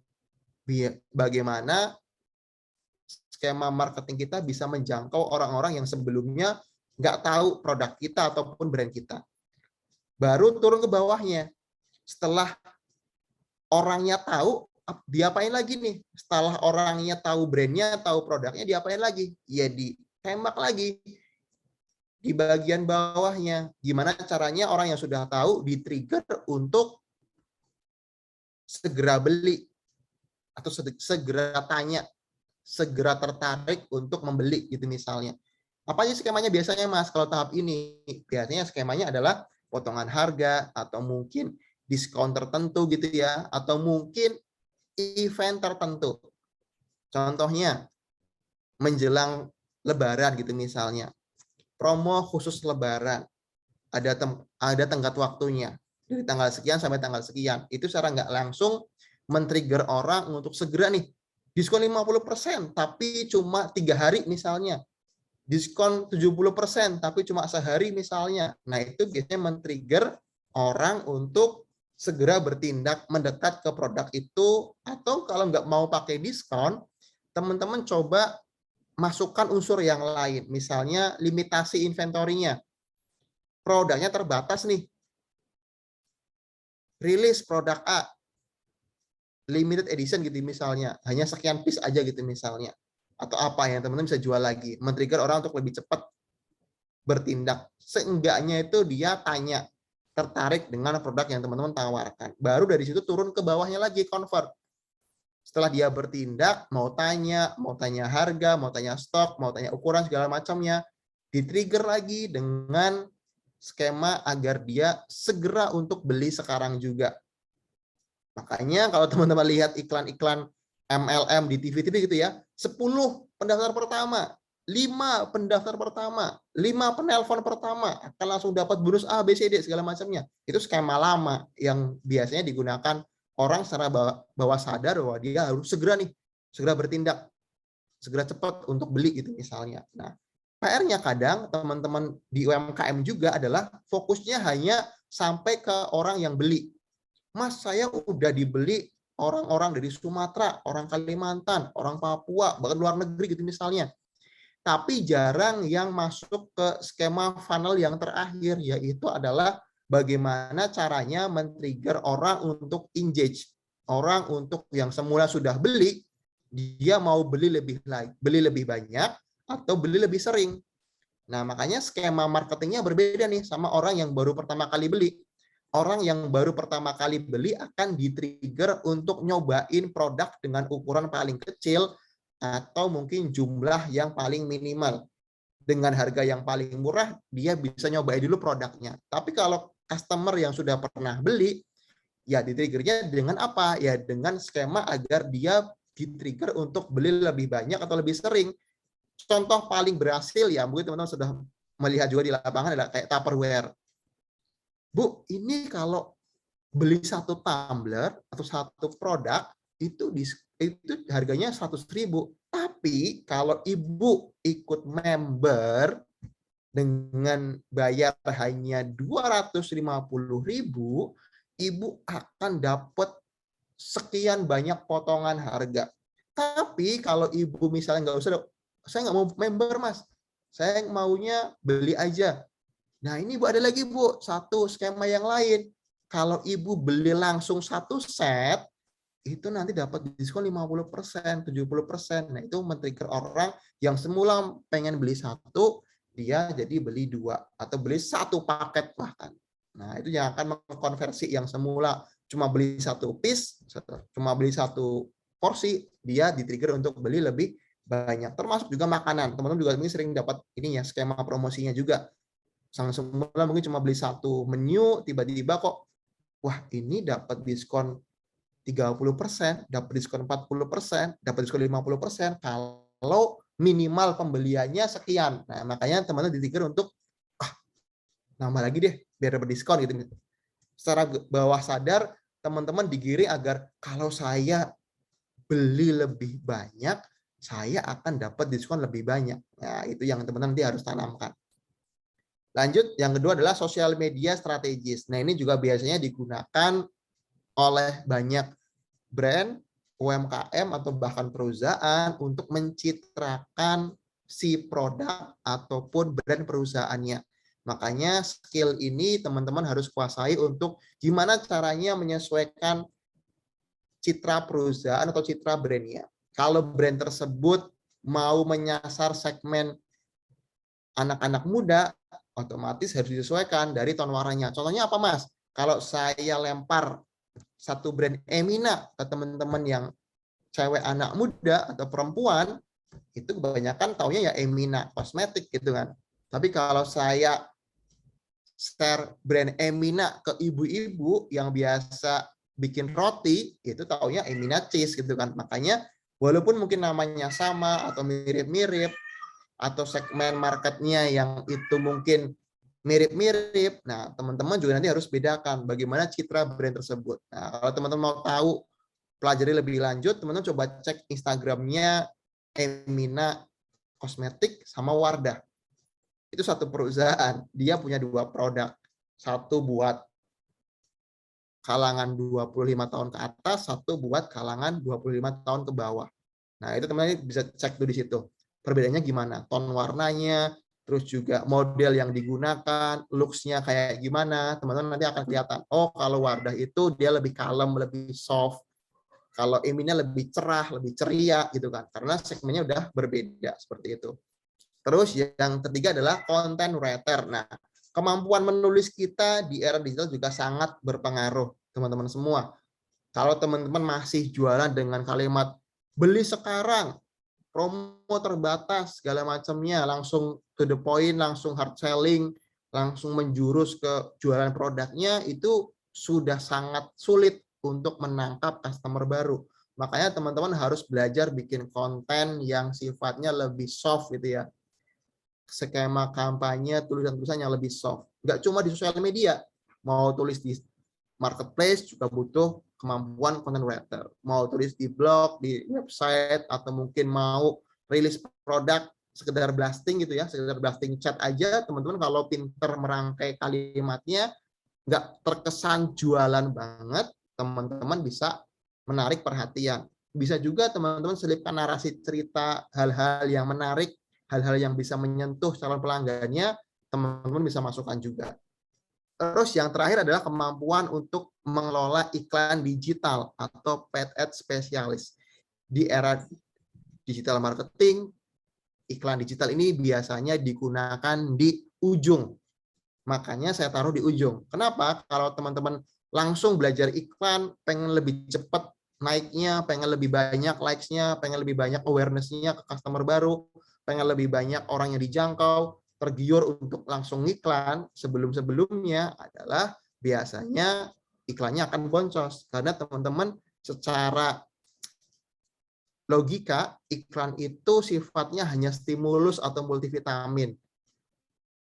[SPEAKER 4] Bagaimana skema marketing kita bisa menjangkau orang-orang yang sebelumnya nggak tahu produk kita ataupun brand kita. Baru turun ke bawahnya. Setelah orangnya tahu, diapain lagi nih? Setelah orangnya tahu brandnya, tahu produknya, diapain lagi? Ya ditembak lagi di bagian bawahnya. Gimana caranya orang yang sudah tahu di-trigger untuk segera beli atau segera tanya, segera tertarik untuk membeli gitu misalnya. Apa aja skemanya biasanya Mas kalau tahap ini? Biasanya skemanya adalah potongan harga atau mungkin diskon tertentu gitu ya, atau mungkin event tertentu. Contohnya menjelang Lebaran gitu misalnya. Promo khusus Lebaran. Ada tenggat waktunya. Dari tanggal sekian sampai tanggal sekian. Itu secara nggak langsung men-trigger orang untuk segera nih. Diskon 50% tapi cuma 3 hari misalnya. Diskon 70% tapi cuma sehari misalnya. Nah itu biasanya men-trigger orang untuk segera bertindak mendekat ke produk itu, atau kalau nggak mau pakai diskon, teman-teman coba masukkan unsur yang lain, misalnya limitasi inventorinya. Produknya terbatas nih. Rilis produk A, limited edition gitu misalnya, hanya sekian piece aja gitu misalnya. Atau apa yang teman-teman bisa jual lagi, men-trigger orang untuk lebih cepat bertindak. Seenggaknya itu dia tanya tertarik dengan produk yang teman-teman tawarkan. Baru dari situ turun ke bawahnya lagi, convert. Setelah dia bertindak, mau tanya harga, mau tanya stok, mau tanya ukuran, segala macamnya, di-trigger lagi dengan skema agar dia segera untuk beli sekarang juga. Makanya kalau teman-teman lihat iklan-iklan MLM di TV-TV gitu ya, 10 pendaftar pertama, 5 pendaftar pertama, 5 penelpon pertama akan langsung dapat bonus A, B, C, D segala macamnya. Itu skema lama yang biasanya digunakan orang secara bawah sadar bahwa dia harus segera bertindak, segera cepat untuk beli gitu misalnya. Nah, PR-nya kadang teman-teman di UMKM juga adalah fokusnya hanya sampai ke orang yang beli. Mas, saya udah dibeli orang-orang dari Sumatera, orang Kalimantan, orang Papua, bahkan luar negeri gitu misalnya. Tapi jarang yang masuk ke skema funnel yang terakhir, yaitu adalah bagaimana caranya men-trigger orang untuk engage. Orang untuk yang semula sudah beli, dia mau beli lebih banyak atau beli lebih sering. Nah, makanya skema marketingnya berbeda nih sama orang yang baru pertama kali beli. Orang yang baru pertama kali beli akan di-trigger untuk nyobain produk dengan ukuran paling kecil atau mungkin jumlah yang paling minimal. Dengan harga yang paling murah, dia bisa nyobain dulu produknya. Tapi kalau customer yang sudah pernah beli, ya di-triggernya dengan apa? Ya dengan skema agar dia di-trigger untuk beli lebih banyak atau lebih sering. Contoh paling berhasil ya, mungkin teman-teman sudah melihat juga di lapangan adalah kayak Tupperware. Bu, ini kalau beli 1 tumbler atau 1 produk itu harganya 100.000. Tapi kalau ibu ikut member dengan bayar hanya 250.000, ibu akan dapat sekian banyak potongan harga. Tapi kalau ibu misalnya nggak usah, saya nggak mau member mas, saya maunya beli aja. Nah ini Bu ada lagi Bu, satu skema yang lain. Kalau ibu beli langsung 1 set, itu nanti dapat diskon 50%, 70%. Nah itu men-trigger orang yang semula pengen beli 1, dia jadi beli 2 atau beli 1 paket bahkan. Nah itu yang akan mengkonversi yang semula cuma beli 1 piece, cuma beli 1 porsi, dia di-trigger untuk beli lebih banyak. Termasuk juga makanan. Teman-teman juga mungkin sering dapat ininya skema promosinya juga. Sang semula mungkin cuma beli 1 menu, tiba-tiba kok, wah ini dapat diskon 30%, dapat diskon 40%, dapat diskon 50%, kalau minimal pembeliannya sekian. Nah, makanya teman-teman di-trigger untuk, nambah lagi deh, biar dapat diskon gitu. Secara bawah sadar, teman-teman digiring agar kalau saya beli lebih banyak, saya akan dapat diskon lebih banyak. Nah, itu yang teman-teman nanti harus tanamkan. Lanjut, yang kedua adalah sosial media strategis. Nah, ini juga biasanya digunakan oleh banyak brand, UMKM, atau bahkan perusahaan untuk mencitrakan si produk ataupun brand perusahaannya. Makanya skill ini teman-teman harus kuasai untuk gimana caranya menyesuaikan citra perusahaan atau citra brandnya. Kalau brand tersebut mau menyasar segmen anak-anak muda, otomatis harus disesuaikan dari tone warnanya. Contohnya apa, Mas? Kalau saya lempar satu brand Emina ke teman-teman yang cewek anak muda atau perempuan, itu kebanyakan taunya ya Emina kosmetik gitu kan. Tapi kalau saya share brand Emina ke ibu-ibu yang biasa bikin roti, itu taunya Emina cheese gitu kan. Makanya walaupun mungkin namanya sama atau mirip-mirip, atau segmen marketnya yang itu mungkin mirip-mirip. Nah, teman-teman juga nanti harus bedakan bagaimana citra brand tersebut. Nah, kalau teman-teman mau tahu, pelajari lebih lanjut, teman-teman coba cek Instagramnya Emina Kosmetik sama Wardah. Itu satu perusahaan, dia punya 2 produk. Satu buat kalangan 25 tahun ke atas, satu buat kalangan 25 tahun ke bawah. Nah, itu teman-teman bisa cek tuh di situ. Perbedaannya gimana, tone warnanya, terus juga model yang digunakan, looks-nya kayak gimana, teman-teman nanti akan kelihatan. Oh, kalau Wardah itu dia lebih kalem, lebih soft. Kalau Emina lebih cerah, lebih ceria gitu kan. Karena segmennya udah berbeda seperti itu. Terus yang ketiga adalah content writer. Nah, Kemampuan menulis kita di era digital juga sangat berpengaruh, teman-teman semua. Kalau teman-teman masih jualan dengan kalimat beli sekarang, promo terbatas, segala macamnya, langsung to the point, langsung hard selling, langsung menjurus ke jualan produknya, itu sudah sangat sulit untuk menangkap customer baru. Makanya teman-teman harus belajar bikin konten yang sifatnya lebih soft gitu ya. Skema kampanye, tulisan-tulisan yang lebih soft. Nggak cuma di sosial media, mau tulis di marketplace juga butuh kemampuan content writer. Mau tulis di blog, di website, atau mungkin mau rilis produk sekedar blasting gitu ya, sekedar blasting chat aja, teman-teman kalau pinter merangkai kalimatnya, nggak terkesan jualan banget, teman-teman bisa menarik perhatian. Bisa juga teman-teman selipkan narasi cerita, hal-hal yang menarik, hal-hal yang bisa menyentuh calon pelanggannya, teman-teman bisa masukkan juga. Terus yang terakhir adalah kemampuan untuk mengelola iklan digital atau paid ad spesialis. Di era digital marketing, iklan digital ini biasanya digunakan di ujung. Makanya saya taruh di ujung. Kenapa? Kalau teman-teman langsung belajar iklan, pengen lebih cepat naiknya, pengen lebih banyak likes-nya, pengen lebih banyak awareness-nya ke customer baru, pengen lebih banyak orang yang dijangkau, tergiur untuk langsung iklan, sebelum-sebelumnya adalah biasanya iklannya akan boncos. Karena teman-teman secara logika, iklan itu sifatnya hanya stimulus atau multivitamin.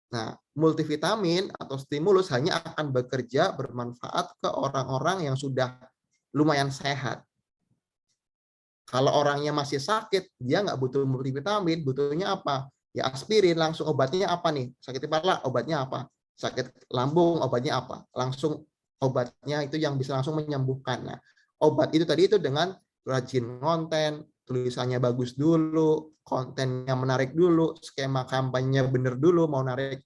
[SPEAKER 4] Nah, multivitamin atau stimulus hanya akan bekerja bermanfaat ke orang-orang yang sudah lumayan sehat. Kalau orangnya masih sakit, dia nggak butuh multivitamin, butuhnya apa? Ya aspirin, langsung obatnya apa nih? Sakit kepala, obatnya apa? Sakit lambung, obatnya apa? Langsung obatnya itu yang bisa langsung menyembuhkan. Nah, obat itu tadi itu dengan rajin konten, tulisannya bagus dulu, kontennya menarik dulu, skema kampanye bener dulu, mau narik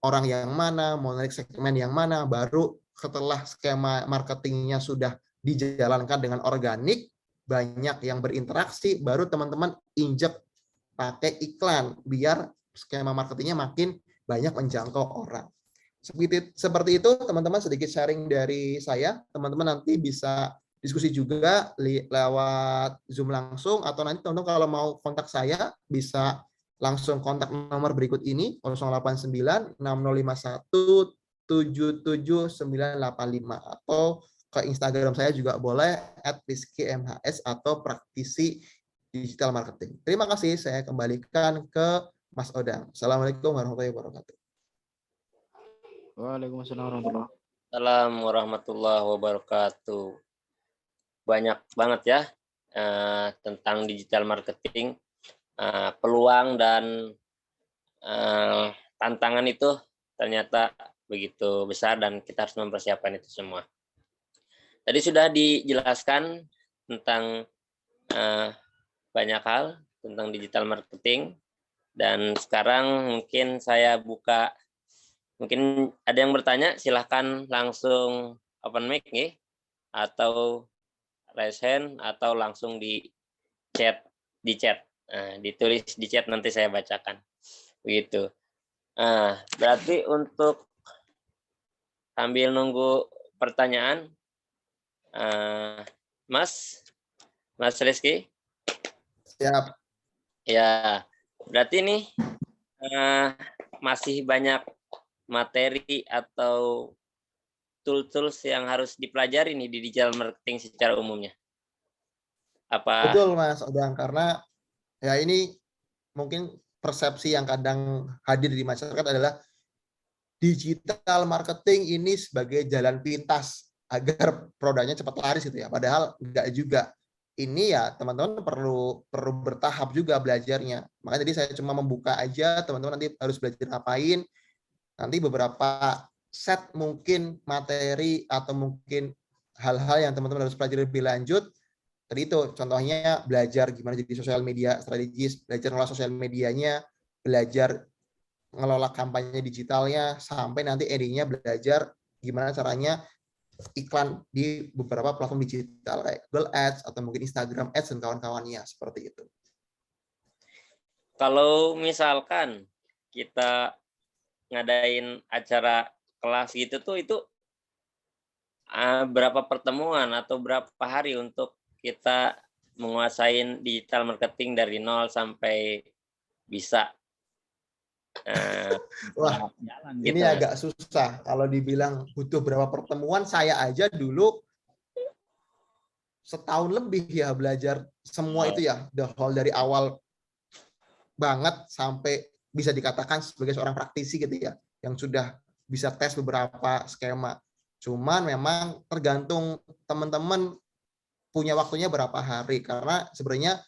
[SPEAKER 4] orang yang mana, mau narik segmen yang mana, baru setelah skema marketingnya sudah dijalankan dengan organik, banyak yang berinteraksi, baru teman-teman injek pakai iklan, biar skema marketingnya makin banyak menjangkau orang. Seperti itu teman-teman, sedikit sharing dari saya. Teman-teman nanti bisa diskusi juga lewat Zoom langsung, atau nanti teman-teman kalau mau kontak saya bisa langsung kontak nomor berikut ini 089 6051 77985, atau ke Instagram saya juga boleh @rizkymhs atau praktisi digital marketing. Terima kasih, saya kembalikan ke Mas Odang. Assalamualaikum warahmatullahi wabarakatuh.
[SPEAKER 1] Waalaikumsalam warahmatullahi wabarakatuh.
[SPEAKER 2] Assalamualaikum warahmatullahi wabarakatuh. Banyak banget ya tentang digital marketing, peluang dan tantangan itu ternyata begitu besar dan kita harus mempersiapkan itu semua. Tadi sudah dijelaskan tentang banyak hal tentang digital marketing, dan sekarang mungkin saya buka, mungkin ada yang bertanya, silahkan langsung open mic nih, atau raise hand, atau langsung di chat, ditulis di chat, nanti saya bacakan. Begitu. Berarti untuk sambil nunggu pertanyaan, Mas Rizky.
[SPEAKER 4] Siap.
[SPEAKER 2] Ya, berarti nih masih banyak materi atau tools yang harus dipelajari nih di digital marketing secara umumnya. Apa?
[SPEAKER 4] Betul Mas Odang, karena ya ini mungkin persepsi yang kadang hadir di masyarakat adalah digital marketing ini sebagai jalan pintas agar produknya cepat laris gitu ya. Padahal enggak juga. Ini ya teman-teman perlu bertahap juga belajarnya. Makanya tadi saya cuma membuka aja, teman-teman nanti harus belajar ngapain. Nanti beberapa set mungkin materi atau mungkin hal-hal yang teman-teman harus pelajari lebih lanjut. Tadi itu contohnya belajar gimana jadi sosial media strategis, belajar ngelola sosial medianya, belajar ngelola kampanye digitalnya, sampai nanti endingnya belajar gimana caranya iklan di beberapa platform digital kayak Google Ads atau mungkin Instagram Ads dan kawan-kawannya, seperti itu.
[SPEAKER 2] Kalau misalkan kita ngadain acara kelas gitu tuh itu berapa pertemuan atau berapa hari untuk kita menguasain digital marketing dari nol sampai bisa
[SPEAKER 4] Wah,
[SPEAKER 2] jalan
[SPEAKER 4] ini
[SPEAKER 2] gitu.
[SPEAKER 4] agak susah. Kalau dibilang butuh berapa pertemuan, saya aja dulu setahun lebih ya belajar semua itu ya, the whole dari awal banget sampai bisa dikatakan sebagai seorang praktisi gitu ya, yang sudah bisa tes beberapa skema. Cuman memang tergantung teman-teman punya waktunya berapa hari, karena sebenarnya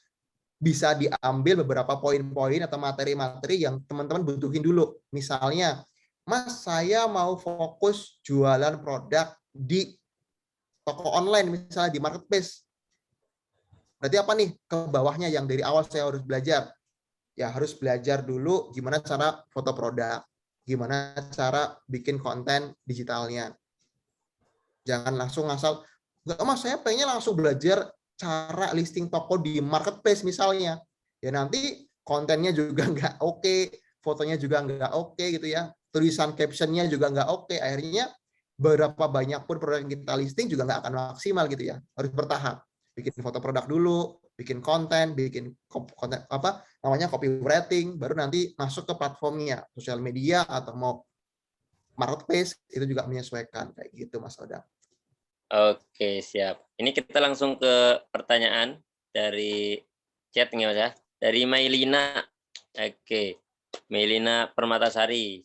[SPEAKER 4] bisa diambil beberapa poin-poin atau materi-materi yang teman-teman butuhin dulu. Misalnya, Mas, saya mau fokus jualan produk di toko online, misalnya di marketplace. Berarti apa nih ke bawahnya yang dari awal saya harus belajar? Ya harus belajar dulu gimana cara foto produk, gimana cara bikin konten digitalnya. Jangan langsung ngasal, enggak Mas, saya pengen langsung belajar cara listing toko di marketplace misalnya. Ya nanti kontennya juga nggak oke, fotonya juga nggak oke gitu ya, tulisan captionnya juga nggak oke. Akhirnya berapa banyak pun produk yang kita listing juga nggak akan maksimal gitu ya. Harus bertahap. Bikin foto produk dulu, bikin konten konten apa namanya copywriting, baru nanti masuk ke platformnya, sosial media atau mau marketplace, itu juga menyesuaikan kayak gitu Mas Odang.
[SPEAKER 2] Oke, siap. Ini kita langsung ke pertanyaan dari chat nih Mas ya. Dari Mailina. Oke. Mailina Permatasari.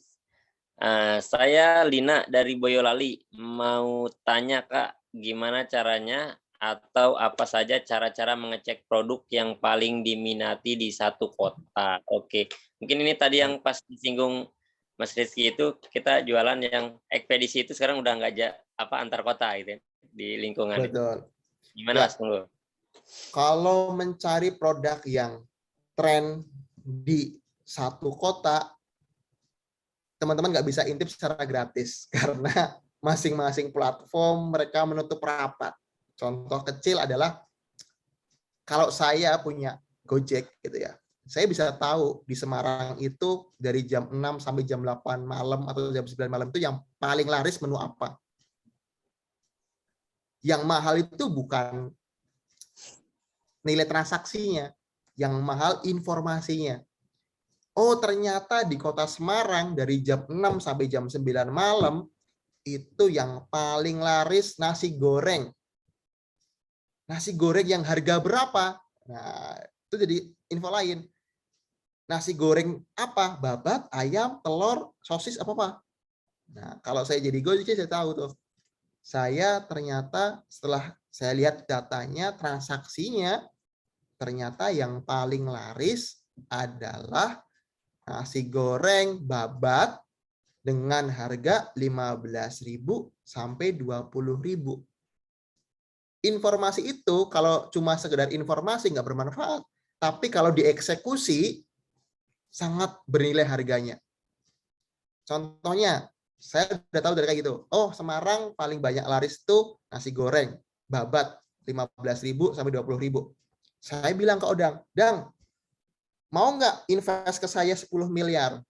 [SPEAKER 2] Saya Lina dari Boyolali. Mau tanya Kak, gimana caranya atau apa saja cara-cara mengecek produk yang paling diminati di satu kota? Oke. Mungkin ini tadi yang pas disinggung Mas Rizky itu kita jualan yang ekspedisi itu sekarang udah nggak antar kota gitu ya, di lingkungan.
[SPEAKER 4] Betul.
[SPEAKER 2] Gimana
[SPEAKER 4] Ya,
[SPEAKER 2] Mas Tunggu?
[SPEAKER 4] kalau mencari produk yang tren di satu kota, teman-teman nggak bisa intip secara gratis karena masing-masing platform mereka menutup rapat. Contoh kecil adalah kalau saya punya Gojek gitu ya, saya bisa tahu di Semarang itu dari jam 6 sampai jam 8 malam atau jam 9 malam itu yang paling laris menu apa. Yang mahal itu bukan nilai transaksinya, yang mahal informasinya. Oh, ternyata di kota Semarang dari jam 6 sampai jam 9 malam itu yang paling laris nasi goreng. Nasi goreng yang harga berapa? Nah, itu jadi info lain. Nasi goreng apa? Babat, ayam, telur, sosis, apa-apa. Nah, kalau saya jadi Gojek, saya tahu tuh. Saya ternyata setelah saya lihat datanya, transaksinya, ternyata yang paling laris adalah nasi goreng babat dengan harga 15.000 sampai 20.000. Informasi itu kalau cuma sekedar informasi nggak bermanfaat, tapi kalau dieksekusi sangat bernilai harganya. Contohnya, saya udah tahu dari kayak gitu. Oh, Semarang paling banyak laris tuh nasi goreng babat 15.000 sampai 20.000. Saya bilang ke Odang, Dang, mau nggak invest ke saya 10 miliar?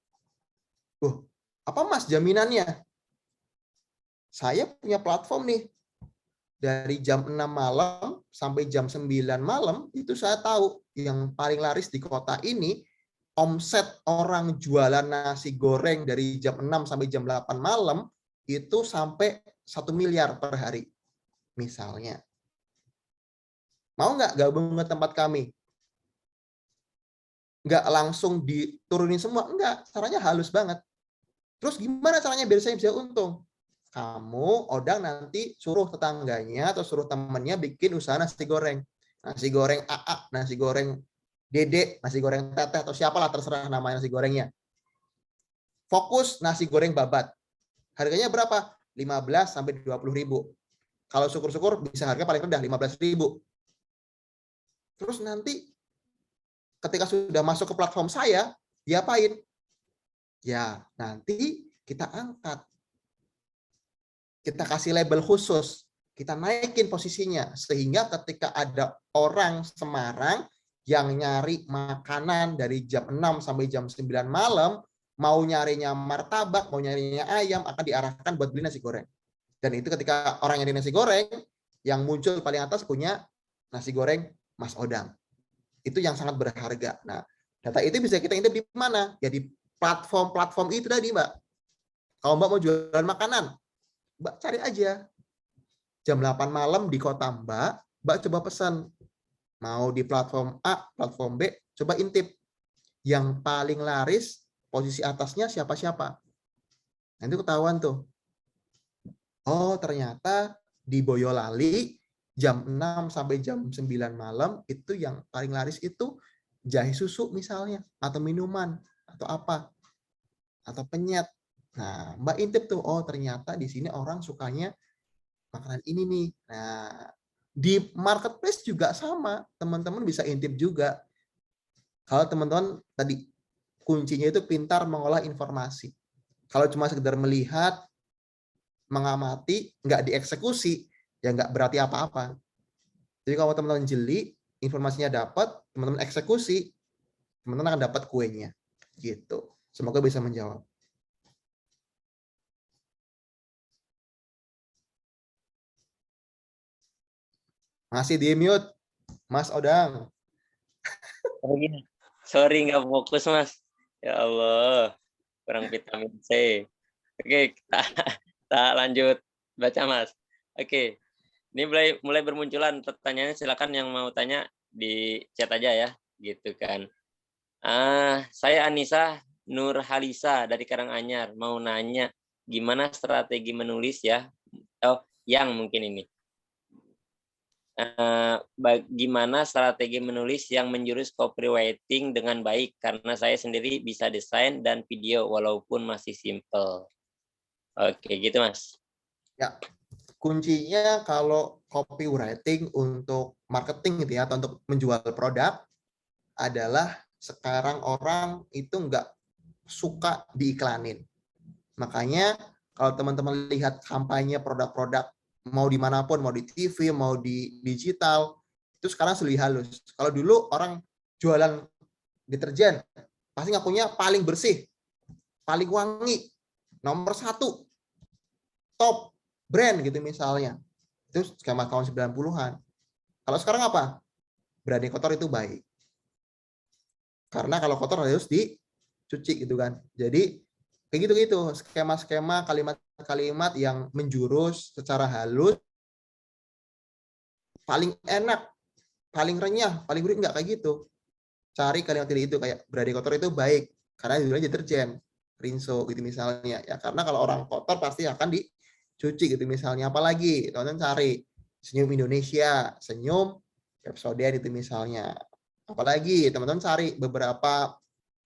[SPEAKER 4] Apa Mas jaminannya? Saya punya platform nih. Dari jam 6 malam sampai jam 9 malam, itu saya tahu yang paling laris di kota ini, omset orang jualan nasi goreng dari jam 6 sampai jam 8 malam, itu sampai 1 miliar per hari. Misalnya. Mau nggak gabung ke tempat kami? Nggak langsung diturunin semua, enggak. Caranya halus banget. Terus gimana caranya biar saya bisa untung? Kamu, Odang nanti suruh tetangganya atau suruh temannya bikin usaha nasi goreng. Nasi goreng AA, nasi goreng Dede, nasi goreng Teteh, atau siapalah terserah namanya nasi gorengnya. Fokus nasi goreng babat. Harganya berapa? 15 sampai 20.000. Kalau syukur-syukur bisa harga paling rendah 15.000. Terus nanti ketika sudah masuk ke platform saya, diapain? Ya, nanti kita angkat. Kita kasih label khusus. Kita naikin posisinya. Sehingga ketika ada orang Semarang yang nyari makanan dari jam 6 sampai jam 9 malam, mau nyarinya martabak, mau nyarinya ayam, akan diarahkan buat beli nasi goreng. Dan itu ketika orang nyari nasi goreng, yang muncul paling atas punya nasi goreng Mas Odang. Itu yang sangat berharga. Nah, data itu bisa kita intip di mana? Ya di platform-platform itu tadi, Mbak. Kalau Mbak mau jualan makanan, Mbak cari aja. Jam 8 malam di kota Mbak coba pesan. Mau di platform A, platform B, coba intip. Yang paling laris, posisi atasnya siapa-siapa. Nanti ketahuan tuh. Oh, ternyata di Boyolali, jam 6 sampai jam 9 malam, itu yang paling laris itu jahe susu misalnya, atau minuman, atau apa, atau penyet. Nah, Mbak intip tuh, oh ternyata di sini orang sukanya makanan ini nih. Nah, di marketplace juga sama, teman-teman bisa intip juga. Kalau teman-teman tadi kuncinya itu pintar mengolah informasi. Kalau cuma sekedar melihat, mengamati, nggak dieksekusi, ya nggak berarti apa-apa. Jadi kalau teman-teman jeli, informasinya dapat, teman-teman eksekusi, teman-teman akan dapat kuenya. Gitu. Semoga bisa menjawab. Masih di mute, Mas Odang.
[SPEAKER 2] Oh, gini. Sorry nggak fokus Mas. Ya Allah, kurang vitamin C. Oke, kita lanjut baca Mas. Oke, ini mulai bermunculan pertanyaannya. Silakan yang mau tanya di chat aja ya, gitu kan. Saya Anissa Nurhalisa dari Karanganyar mau nanya gimana strategi menulis ya. Oh, yang mungkin ini. Bagaimana strategi menulis yang menjurus copywriting dengan baik karena saya sendiri bisa desain dan video walaupun masih simple. Oke, gitu Mas.
[SPEAKER 4] Ya, kuncinya kalau copywriting untuk marketing gitu ya, atau untuk menjual produk adalah sekarang orang itu nggak suka diiklanin. Makanya kalau teman-teman lihat kampanye produk-produk mau dimanapun, mau di TV, mau di digital, itu sekarang lebih halus. Kalau dulu orang jualan deterjen, pasti ngakunya paling bersih, paling wangi, nomor 1, top brand gitu misalnya. Itu skema tahun 90-an. Kalau sekarang apa? Berani kotor itu baik. Karena kalau kotor harus dicuci gitu kan. Jadi kayak gitu-gitu, skema-skema kalimat-kalimat yang menjurus secara halus, paling enak, paling renyah, paling gurih, enggak kayak gitu. Cari kalimat itu kayak berani kotor itu baik, karena judulnya deterjen, rinso gitu misalnya. Ya karena kalau orang kotor pasti akan dicuci gitu misalnya. Apalagi teman-teman cari senyum Indonesia, senyum Pepsodent itu misalnya. Apalagi teman-teman cari beberapa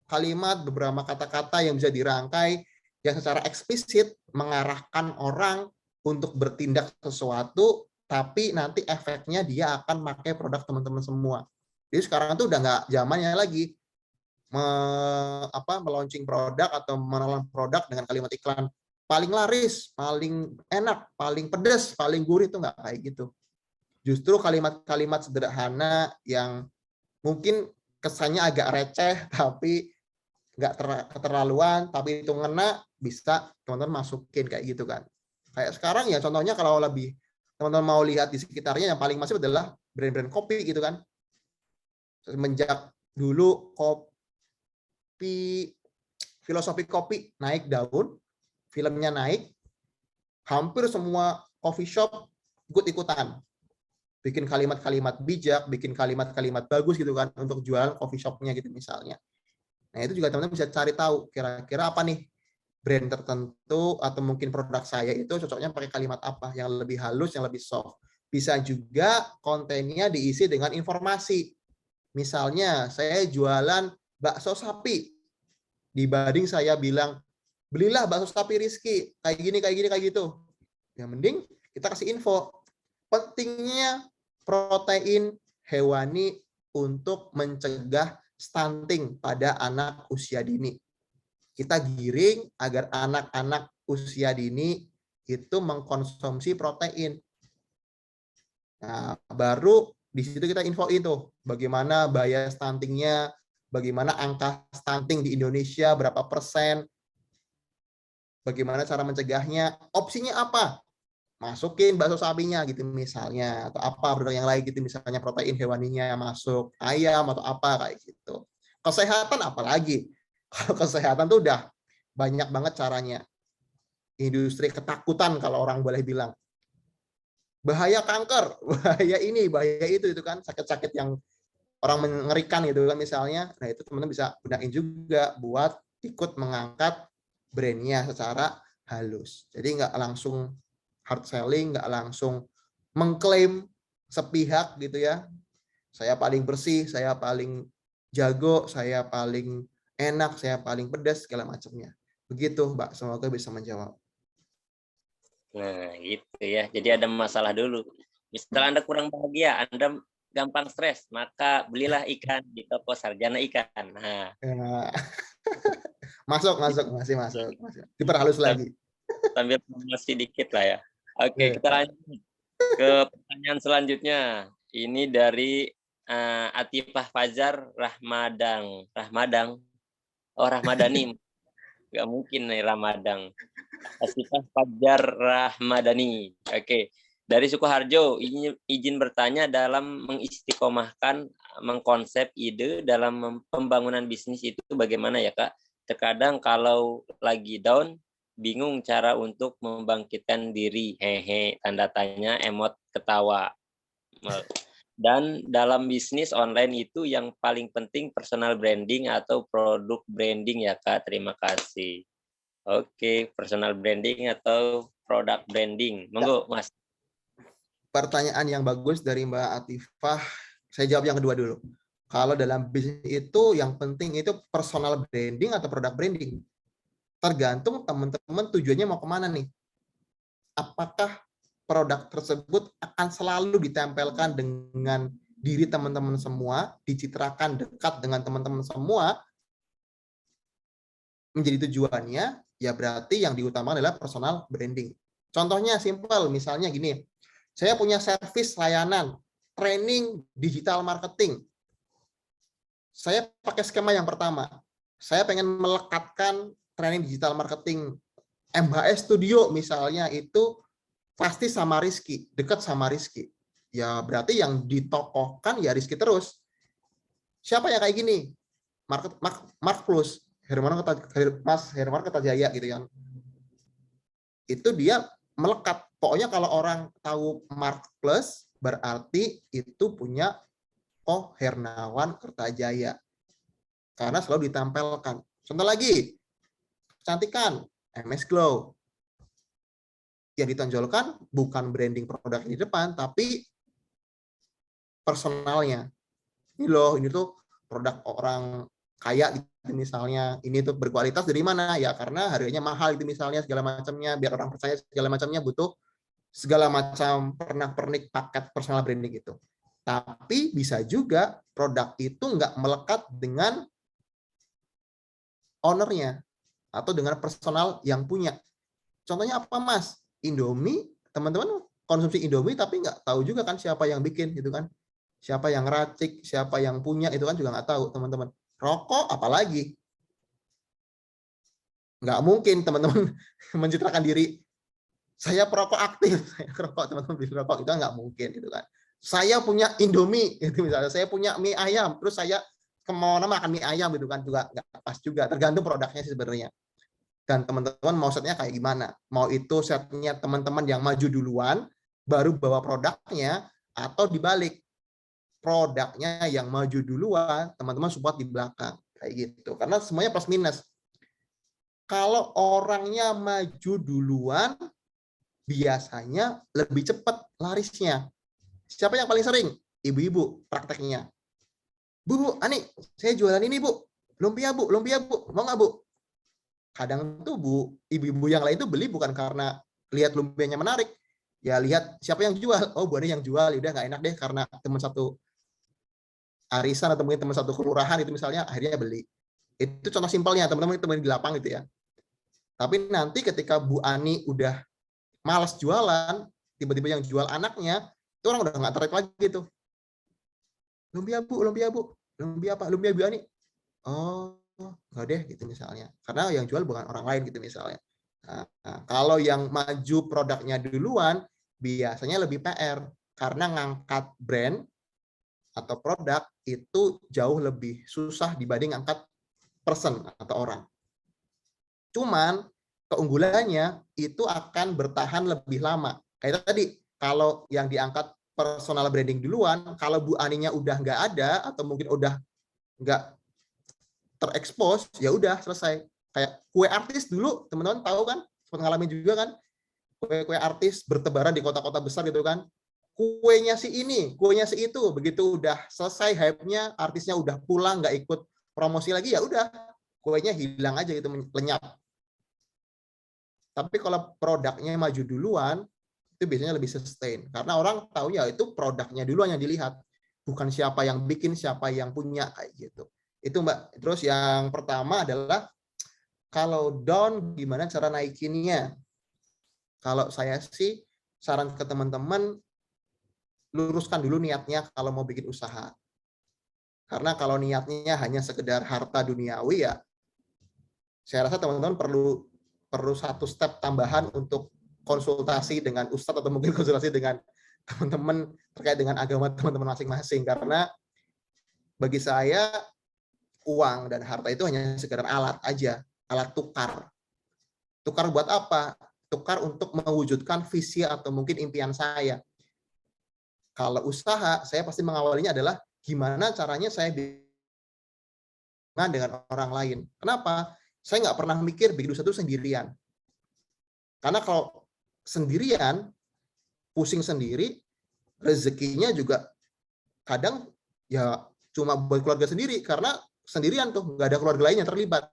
[SPEAKER 4] kalimat, beberapa kata-kata yang bisa dirangkai yang secara eksplisit mengarahkan orang untuk bertindak sesuatu, tapi nanti efeknya dia akan pakai produk teman-teman semua. Jadi sekarang itu udah nggak zamannya lagi meluncing produk atau menawarkan produk dengan kalimat iklan paling laris, paling enak, paling pedas, paling gurih, itu nggak kayak gitu. Justru kalimat-kalimat sederhana yang mungkin kesannya agak receh, tapi nggak keterlaluan, tapi itu ngena, bisa teman-teman masukin kayak gitu kan. Kayak sekarang ya contohnya kalau lebih teman-teman mau lihat di sekitarnya yang paling masif adalah brand-brand kopi gitu kan. Semenjak dulu kopi, filosofi kopi naik daun, filmnya naik, hampir semua coffee shop ikut-ikutan. Bikin kalimat-kalimat bijak, bikin kalimat-kalimat bagus gitu kan untuk jualan coffee shop-nya gitu misalnya. Nah, itu juga teman-teman bisa cari tahu kira-kira apa nih brand tertentu atau mungkin produk saya itu cocoknya pakai kalimat apa yang lebih halus, yang lebih soft. Bisa juga kontennya diisi dengan informasi. Misalnya, saya jualan bakso sapi. Dibanding saya bilang, belilah bakso sapi Rizky, kayak gini, kayak gini, kayak gitu. Yang mending kita kasih info. Pentingnya protein hewani untuk mencegah stunting pada anak usia dini. Kita giring agar anak-anak usia dini itu mengkonsumsi protein. Nah, baru di situ kita infoin tuh bagaimana bahaya stuntingnya, bagaimana angka stunting di Indonesia, berapa persen, bagaimana cara mencegahnya, opsinya apa? Masukin bakso sapinya gitu misalnya, atau apa produk yang lain gitu misalnya, protein hewaninya masuk, ayam atau apa kayak gitu. Kesehatan apalagi? Kalau kesehatan tuh udah banyak banget caranya. Industri ketakutan kalau orang boleh bilang. Bahaya kanker, bahaya ini, bahaya itu kan sakit-sakit yang orang mengerikan gitu kan misalnya. Nah, itu teman-teman bisa gunain juga buat ikut mengangkat brandnya secara halus. Jadi nggak langsung hard selling, nggak langsung mengklaim sepihak gitu ya. Saya paling bersih, saya paling jago, saya paling enak, saya paling pedas, segala macamnya. Begitu, Mbak. Semoga bisa menjawab.
[SPEAKER 2] Nah, gitu ya. Jadi ada masalah dulu. Misalnya Anda kurang bahagia, Anda gampang stres, maka belilah ikan di toko Sarjana Ikan. Nah,
[SPEAKER 4] Ya. masih masuk. Diperhalus lagi.
[SPEAKER 2] sambil promosi dikit lah ya. Oke, kita lanjut ke pertanyaan selanjutnya. Ini dari Atifah Fajar Rahmadang. Oh, Rahmadani. Nggak mungkin nih Ramadang. Atifah Fajar Rahmadani. Oke. Dari Sukoharjo, izin bertanya dalam mengistiqomahkan mengkonsep ide dalam pembangunan bisnis itu bagaimana ya Kak? Terkadang kalau lagi down, bingung cara untuk membangkitkan diri. Hehe, tanda tanya, emot ketawa. Dan dalam bisnis online itu yang paling penting personal branding atau produk branding ya Kak? Terima kasih. Oke, personal branding atau produk branding. Monggo Mas.
[SPEAKER 4] Pertanyaan yang bagus dari Mbak Atifah. Saya jawab yang kedua dulu. Kalau dalam bisnis itu yang penting itu personal branding atau produk branding. Tergantung teman-teman tujuannya mau kemana nih. Apakah produk tersebut akan selalu ditempelkan dengan diri teman-teman semua, dicitrakan dekat dengan teman-teman semua, menjadi tujuannya, ya berarti yang diutamakan adalah personal branding. Contohnya simpel, misalnya gini, saya punya servis layanan, training digital marketing. Saya pakai skema yang pertama. Saya pengen melekatkan training digital marketing MHS Studio misalnya itu pasti sama Rizky, dekat sama Rizky. Ya berarti yang ditokohkan ya Rizky terus. Siapa yang kayak gini? Mark Plus, Mas Herman Kertajaya gitu yang. Itu dia melekat. Pokoknya kalau orang tahu Mark Plus berarti itu punya Hernawan Kertajaya. Karena selalu ditempelkan. Contoh lagi, kecantikan, MS Glow. Yang ditonjolkan bukan branding produk di depan, tapi personalnya. Ini loh, ini tuh produk orang kaya gitu misalnya. Ini tuh berkualitas dari mana? Ya karena harganya mahal itu misalnya segala macamnya. Biar orang percaya segala macamnya butuh segala macam pernak-pernik paket personal branding itu. Tapi bisa juga produk itu nggak melekat dengan ownernya atau dengan personal yang punya. Contohnya apa Mas? Indomie, teman-teman konsumsi Indomie tapi nggak tahu juga kan siapa yang bikin gitu kan. Siapa yang racik, siapa yang punya itu kan juga nggak tahu teman-teman. Rokok apalagi. Nggak mungkin teman-teman mencitrakan diri saya perokok aktif, saya perokok teman-teman beli rokok itu nggak mungkin gitu kan. Saya punya Indomie itu misalnya, saya punya mie ayam, terus saya kemana makan mie ayam gitu kan juga nggak pas juga. Tergantung produknya sih sebenarnya. Dan teman-teman mau setnya kayak gimana? Mau itu setnya teman-teman yang maju duluan, baru bawa produknya, atau dibalik produknya yang maju duluan, teman-teman support di belakang kayak gitu. Karena semuanya plus minus. Kalau orangnya maju duluan, biasanya lebih cepat larisnya. Siapa yang paling sering? Ibu-ibu prakteknya. Bu, Ani, saya jualan ini, Bu. Lumpia, Bu. Lumpia, Bu. Mau nggak, Bu? Kadang tuh Bu, ibu-ibu yang lain tuh beli bukan karena lihat lumpianya menarik. Ya lihat siapa yang jual. Oh, Bu Ani yang jual. Udah nggak enak deh karena teman satu arisan atau mungkin teman satu kelurahan itu misalnya akhirnya beli. Itu contoh simpelnya, teman-teman teman di lapang gitu ya. Tapi nanti ketika Bu Ani udah malas jualan, tiba-tiba yang jual anaknya, itu orang udah nggak tertarik lagi tuh. Lumpia Bu, lumpia Bu. Lumpia apa? Lumpia Bu Ani. oh enggak deh gitu misalnya. Karena yang jual bukan orang lain gitu misalnya. Nah, kalau yang maju produknya duluan biasanya lebih PR karena ngangkat brand atau produk itu jauh lebih susah dibanding ngangkat person atau orang. Cuman keunggulannya itu akan bertahan lebih lama. Kayak tadi, kalau yang diangkat personal branding duluan, kalau Bu Aninya udah nggak ada atau mungkin udah nggak terekspos, ya udah selesai. Kayak kue artis dulu, teman-teman tahu kan? Sempat ngalamin juga kan? Kue-kue artis bertebaran di kota-kota besar gitu kan? Kuenya si ini, kuenya si itu, begitu udah selesai hype-nya, artisnya udah pulang, nggak ikut promosi lagi, ya udah kuenya hilang aja gitu, lenyap. Tapi kalau produknya maju duluan, itu biasanya lebih sustain. Karena orang tahu ya itu produknya duluan yang dilihat. Bukan siapa yang bikin, siapa yang punya, kayak gitu. Itu Mbak. Terus yang pertama adalah, kalau down, gimana cara naikinnya? Kalau saya sih, saran ke teman-teman, luruskan dulu niatnya kalau mau bikin usaha. Karena kalau niatnya hanya sekedar harta duniawi, ya saya rasa teman-teman perlu satu step tambahan untuk konsultasi dengan ustadz atau mungkin konsultasi dengan teman-teman terkait dengan agama teman-teman masing-masing. Karena bagi saya uang dan harta itu hanya sekedar alat aja, alat tukar. Tukar buat apa? Tukar untuk mewujudkan visi atau mungkin impian saya. Kalau usaha, saya pasti mengawalinya adalah gimana caranya saya dengan orang lain. Kenapa? Saya nggak pernah mikir bikin usaha itu sendirian. Karena kalau sendirian, pusing sendiri, rezekinya juga kadang ya cuma buat keluarga sendiri, karena sendirian tuh, nggak ada keluarga lain yang terlibat.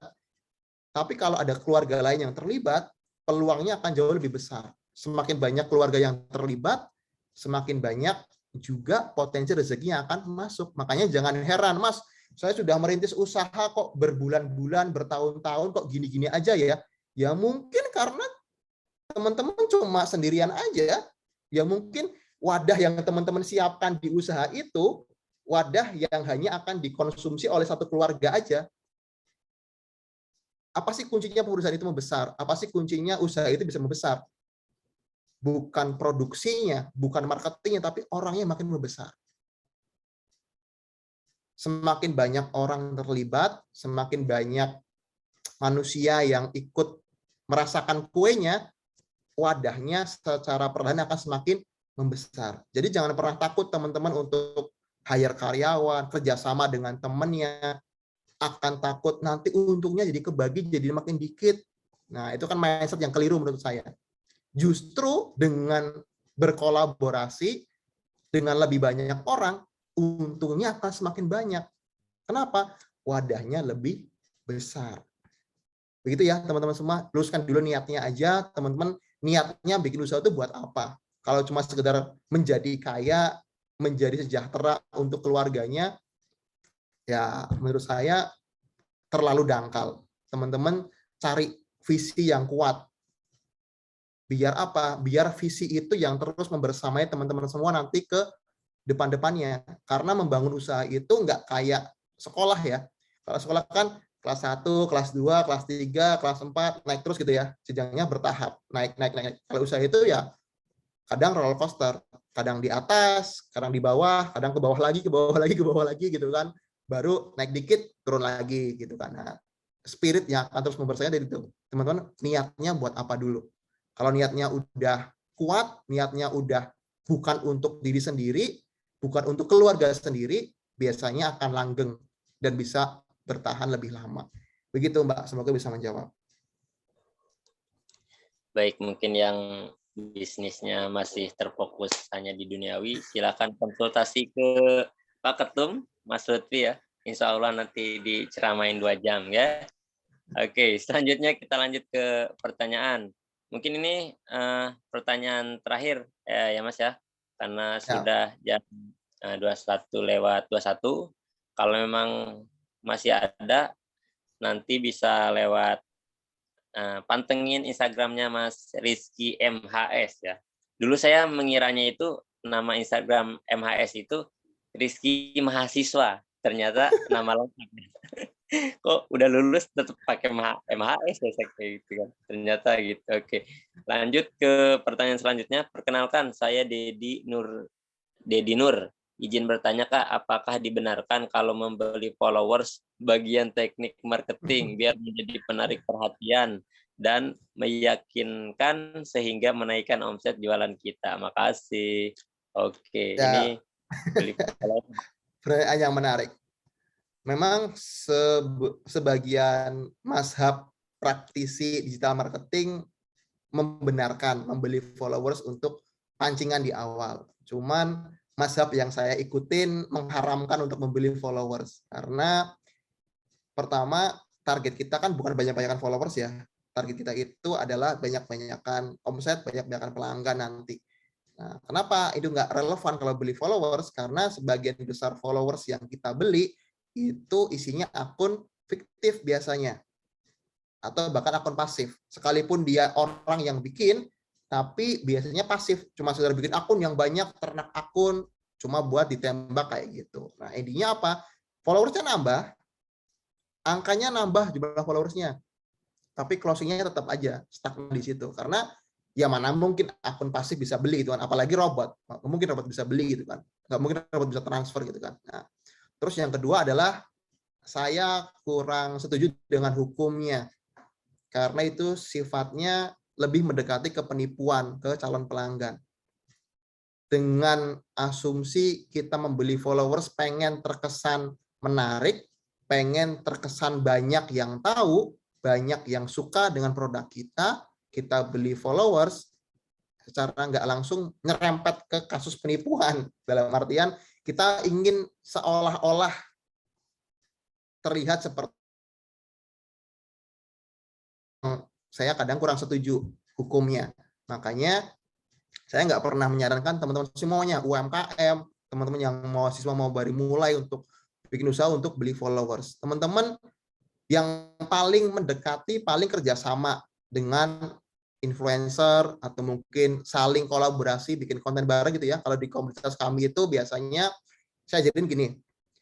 [SPEAKER 4] Tapi kalau ada keluarga lain yang terlibat, peluangnya akan jauh lebih besar. Semakin banyak keluarga yang terlibat, semakin banyak juga potensi rezekinya akan masuk. Makanya jangan heran, Mas, saya sudah merintis usaha kok berbulan-bulan, bertahun-tahun, kok gini-gini aja ya. Ya mungkin karena teman-teman cuma sendirian aja. Ya mungkin wadah yang teman-teman siapkan di usaha itu, wadah yang hanya akan dikonsumsi oleh satu keluarga aja. Apa sih kuncinya perusahaan itu membesar? Apa sih kuncinya usaha itu bisa membesar? Bukan produksinya, bukan marketingnya, tapi orangnya makin membesar. Semakin banyak orang terlibat, semakin banyak manusia yang ikut merasakan kuenya, wadahnya secara perlahan akan semakin membesar. Jadi jangan pernah takut teman-teman untuk hire karyawan, kerjasama dengan temannya, akan takut nanti untungnya jadi kebagi jadi makin dikit. Nah, itu kan mindset yang keliru menurut saya. Justru dengan berkolaborasi dengan lebih banyak orang, untungnya akan semakin banyak. Kenapa? Wadahnya lebih besar. Begitu ya teman-teman semua, luruskan dulu niatnya aja, teman-teman niatnya bikin usaha itu buat apa? Kalau cuma sekedar menjadi kaya, menjadi sejahtera untuk keluarganya, ya menurut saya terlalu dangkal. Teman-teman cari visi yang kuat. Biar apa? Biar visi itu yang terus membersamai teman-teman semua nanti ke depan-depannya. Karena membangun usaha itu nggak kayak sekolah ya. Kalau sekolah kan kelas 1, kelas 2, kelas 3, kelas 4, naik terus gitu ya. Jenjangnya bertahap, naik. Kalau usaha itu ya kadang roller coaster. Kadang di atas, kadang di bawah, kadang ke bawah lagi gitu kan. Baru naik dikit, turun lagi gitu kan. Nah, spirit yang akan terus membersamai dari itu. Teman-teman, niatnya buat apa dulu? Kalau niatnya udah kuat, niatnya udah bukan untuk diri sendiri, bukan untuk keluarga sendiri, biasanya akan langgeng dan bisa bertahan lebih lama. Begitu Mbak, semoga bisa menjawab.
[SPEAKER 2] Baik, mungkin yang bisnisnya masih terfokus hanya di duniawi, silakan konsultasi ke Pak Ketum, Mas Lutfi ya. Insya Allah nanti diceramain 2 jam ya. Oke, selanjutnya kita lanjut ke pertanyaan. Mungkin ini pertanyaan terakhir ya Mas ya, karena sudah jam 21:21. Kalau memang masih ada, nanti bisa lewat pantengin Instagramnya Mas Rizky MHS ya. Dulu saya mengiranya itu nama Instagram MHS itu Rizky Mahasiswa, ternyata nama lengkap. Kok udah lulus tetap pakai MHS ya saya kayak gitu kan. Ternyata gitu. Oke. Lanjut ke pertanyaan selanjutnya. Perkenalkan, saya Dedi Nur. Izin bertanya Kak, apakah dibenarkan kalau membeli followers bagian teknik marketing biar menjadi penarik perhatian dan meyakinkan sehingga menaikkan omset jualan kita? Makasih. Oke,
[SPEAKER 4] Ya,
[SPEAKER 2] ini beli followers.
[SPEAKER 4] pertanyaan yang menarik. Memang sebagian mazhab praktisi digital marketing membenarkan membeli followers untuk pancingan di awal. Cuman mazhab yang saya ikutin mengharamkan untuk membeli followers. Karena pertama, target kita kan bukan banyak-banyakan followers ya. Target kita itu adalah banyak-banyakan omset, banyak-banyakan pelanggan nanti. Nah, kenapa itu nggak relevan kalau beli followers? Karena sebagian besar followers yang kita beli itu isinya akun fiktif biasanya. Atau bahkan akun pasif. Sekalipun dia orang yang bikin, tapi biasanya pasif. Cuma sudah bikin akun yang banyak, ternak akun, cuma buat ditembak kayak gitu. Nah, intinya apa? Followersnya nambah, angkanya nambah jumlah followersnya. Tapi closingnya tetap aja stuck di situ. Karena ya mana mungkin akun pasif bisa beli gitu kan, apalagi robot. Mungkin robot bisa beli gitu kan. Nggak mungkin robot bisa transfer gitu kan. Nah, terus yang kedua adalah saya kurang setuju dengan hukumnya. Karena itu sifatnya lebih mendekati ke penipuan ke calon pelanggan. Dengan asumsi kita membeli followers pengen terkesan menarik, pengen terkesan banyak yang tahu, banyak yang suka dengan produk kita, kita beli followers, secara nggak langsung nyerempet ke kasus penipuan. Dalam artian kita ingin seolah-olah terlihat seperti, saya kadang kurang setuju hukumnya. Makanya saya nggak pernah menyarankan teman-teman semuanya, UMKM, teman-teman yang mahasiswa mau baru mulai untuk bikin usaha untuk beli followers. Teman-teman yang paling mendekati, paling kerjasama dengan influencer atau mungkin saling kolaborasi bikin konten bareng gitu ya. Kalau di komunitas kami itu biasanya saya jadiin gini.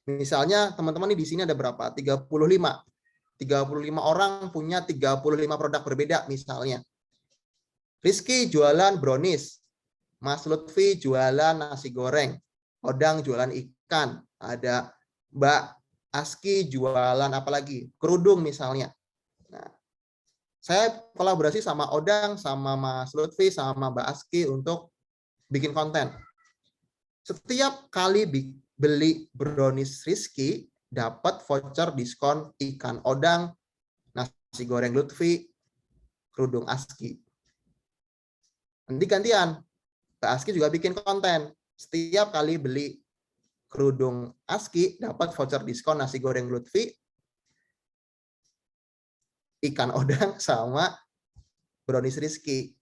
[SPEAKER 4] Misalnya teman-teman di sini ada berapa? 35 orang punya 35 produk berbeda misalnya. Rizky jualan brownies, Mas Lutfi jualan nasi goreng, Odang jualan ikan, ada Mbak Aski jualan apa lagi? Kerudung misalnya. Nah, saya kolaborasi sama Odang, sama Mas Lutfi, sama Mbak Aski untuk bikin konten. Setiap kali beli brownies Rizky, dapat voucher diskon ikan Odang, nasi goreng Lutfi, kerudung Aski. Nanti gantian, Mbak Aski juga bikin konten. Setiap kali beli kerudung Aski, dapat voucher diskon nasi goreng Lutfi, ikan Odang, sama brownies Rizky.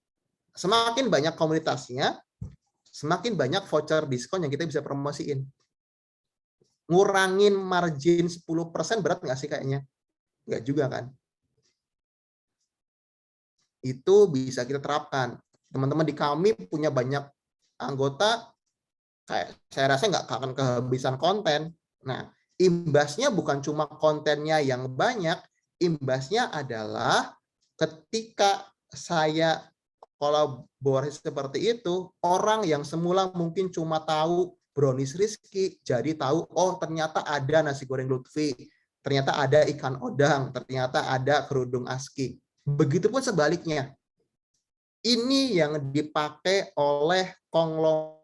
[SPEAKER 4] Semakin banyak komunitasnya, semakin banyak voucher diskon yang kita bisa promosiin. Ngurangin margin 10% berat nggak sih kayaknya? Nggak juga kan? Itu bisa kita terapkan. Teman-teman di kami punya banyak anggota, kayak saya rasa nggak akan kehabisan konten. Nah, imbasnya bukan cuma kontennya yang banyak, imbasnya adalah ketika saya kolaborasi seperti itu, orang yang semula mungkin cuma tahu brownies Rizky, jadi tahu, oh ternyata ada nasi goreng Lutfi, ternyata ada ikan Odang, ternyata ada kerudung Aski. Begitupun sebaliknya. Ini yang dipakai oleh konglomerat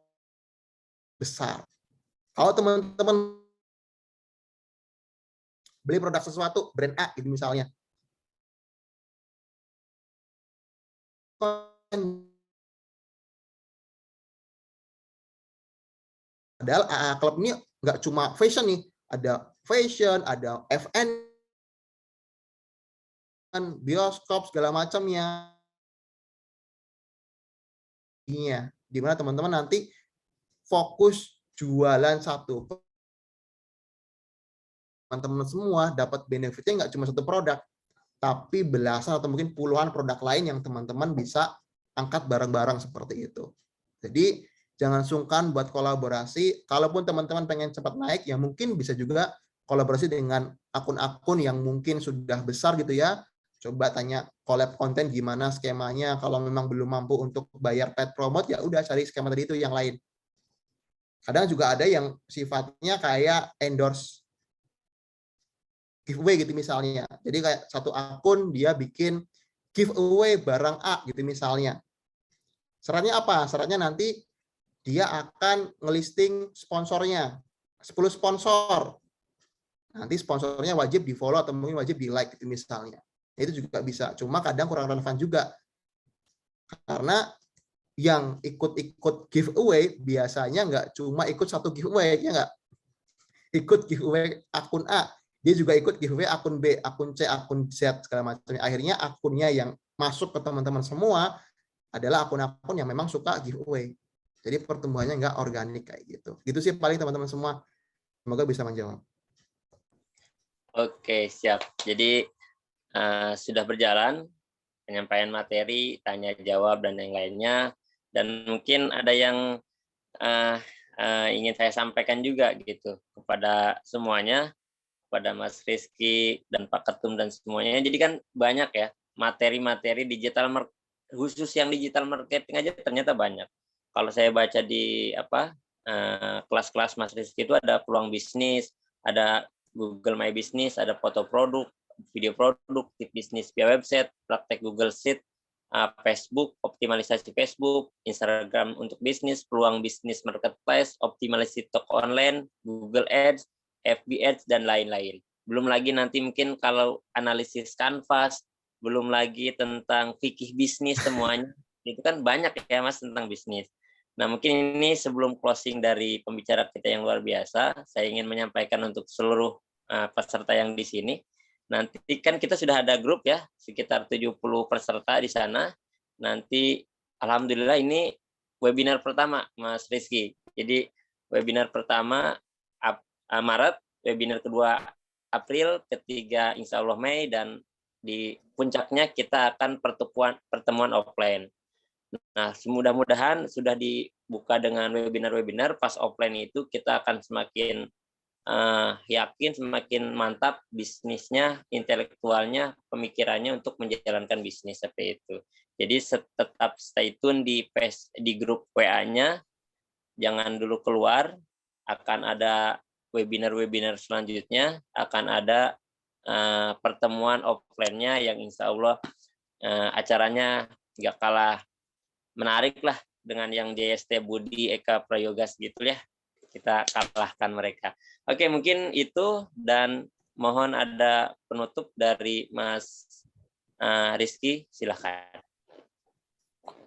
[SPEAKER 4] besar. Kalau teman-teman beli produk sesuatu, brand A gitu misalnya, padahal AA Club ini nggak cuma fashion nih, ada fashion, ada FN, bioskop, segala macamnya. Di mana teman-teman nanti fokus jualan satu. Teman-teman semua dapat benefitnya nggak cuma satu produk, tapi belasan atau mungkin puluhan produk lain yang teman-teman bisa angkat bareng-bareng seperti itu. Jadi jangan sungkan buat kolaborasi. Kalaupun teman-teman pengen cepat naik, ya mungkin bisa juga kolaborasi dengan akun-akun yang mungkin sudah besar gitu ya. Coba tanya collab konten gimana skemanya. Kalau memang belum mampu untuk bayar paid promote, ya udah cari skema tadi itu yang lain. Kadang juga ada yang sifatnya kayak endorse giveaway gitu misalnya. Jadi kayak satu akun dia bikin giveaway barang A gitu misalnya. Syaratnya apa? Syaratnya nanti dia akan ngelisting sponsornya. 10 sponsor. Nanti sponsornya wajib di-follow atau mungkin wajib di-like gitu misalnya. Itu juga bisa. Cuma kadang kurang relevan juga. Karena yang ikut-ikut giveaway biasanya nggak cuma ikut satu giveaway, ya nggak? Ikut giveaway akun A, dia juga ikut giveaway akun B, akun C, akun Z, segala macamnya. Akhirnya akunnya yang masuk ke teman-teman semua adalah akun-akun yang memang suka giveaway. Jadi pertumbuhannya nggak organik kayak gitu. Gitu sih paling teman-teman semua. Semoga bisa menjawab.
[SPEAKER 2] Oke, siap. Jadi sudah berjalan penyampaian materi, tanya jawab dan yang lainnya. Dan mungkin ada yang ingin saya sampaikan juga gitu kepada semuanya, kepada Mas Rizky dan Pak Ketum dan semuanya. Jadi kan banyak ya materi-materi digital, khusus yang digital marketing aja ternyata banyak. Kalau saya baca di kelas-kelas Mas Rizky itu ada peluang bisnis, ada Google My Business, ada foto produk, video produk, tip bisnis via website, praktek Google Sheet, Facebook, optimalisasi Facebook, Instagram untuk bisnis, peluang bisnis marketplace, optimalisasi toko online, Google Ads, FB Ads, dan lain-lain. Belum lagi nanti mungkin kalau analisis kanvas, belum lagi tentang fikih bisnis semuanya. Itu kan banyak ya Mas tentang bisnis. Nah mungkin ini sebelum closing dari pembicara kita yang luar biasa, saya ingin menyampaikan untuk seluruh peserta yang di sini. Nanti kan kita sudah ada grup ya, sekitar 70 peserta di sana. Nanti alhamdulillah ini webinar pertama Mas Rizky. Jadi webinar pertama Maret, webinar kedua April, ketiga insya Allah Mei, dan di puncaknya kita akan pertemuan offline. Nah, mudah-mudahan sudah dibuka dengan webinar-webinar, pas offline itu kita akan semakin yakin, semakin mantap bisnisnya, intelektualnya, pemikirannya untuk menjalankan bisnis seperti itu. Jadi tetap stay tune di grup WA-nya, jangan dulu keluar, akan ada webinar-webinar selanjutnya, akan ada pertemuan offline-nya yang insya Allah acaranya nggak kalah menarik lah dengan yang JST Budi Eka Prayogas gitu ya. Kita kalahkan mereka. Oke, mungkin itu, dan mohon ada penutup dari Mas Rizky, silakan.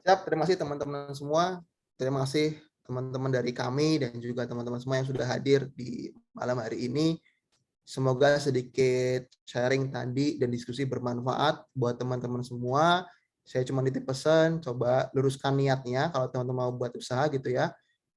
[SPEAKER 4] Siap, terima kasih teman-teman semua. Terima kasih teman-teman dari kami dan juga teman-teman semua yang sudah hadir di malam hari ini. Semoga sedikit sharing tadi dan diskusi bermanfaat buat teman-teman semua. Saya cuma nitip pesan, coba luruskan niatnya kalau teman-teman mau buat usaha gitu ya.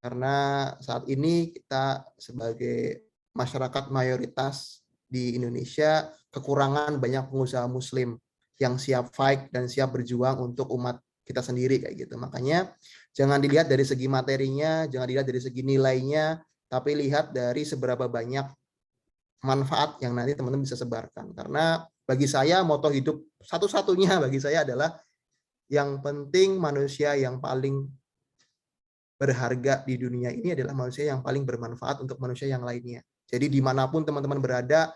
[SPEAKER 4] Karena saat ini kita sebagai masyarakat mayoritas di Indonesia kekurangan banyak pengusaha muslim yang siap fight dan siap berjuang untuk umat kita sendiri kayak gitu. Makanya jangan dilihat dari segi materinya, jangan dilihat dari segi nilainya, tapi lihat dari seberapa banyak manfaat yang nanti teman-teman bisa sebarkan. Karena bagi saya moto hidup satu-satunya bagi saya adalah yang penting manusia yang paling berharga di dunia ini adalah manusia yang paling bermanfaat untuk manusia yang lainnya. Jadi dimanapun teman-teman berada,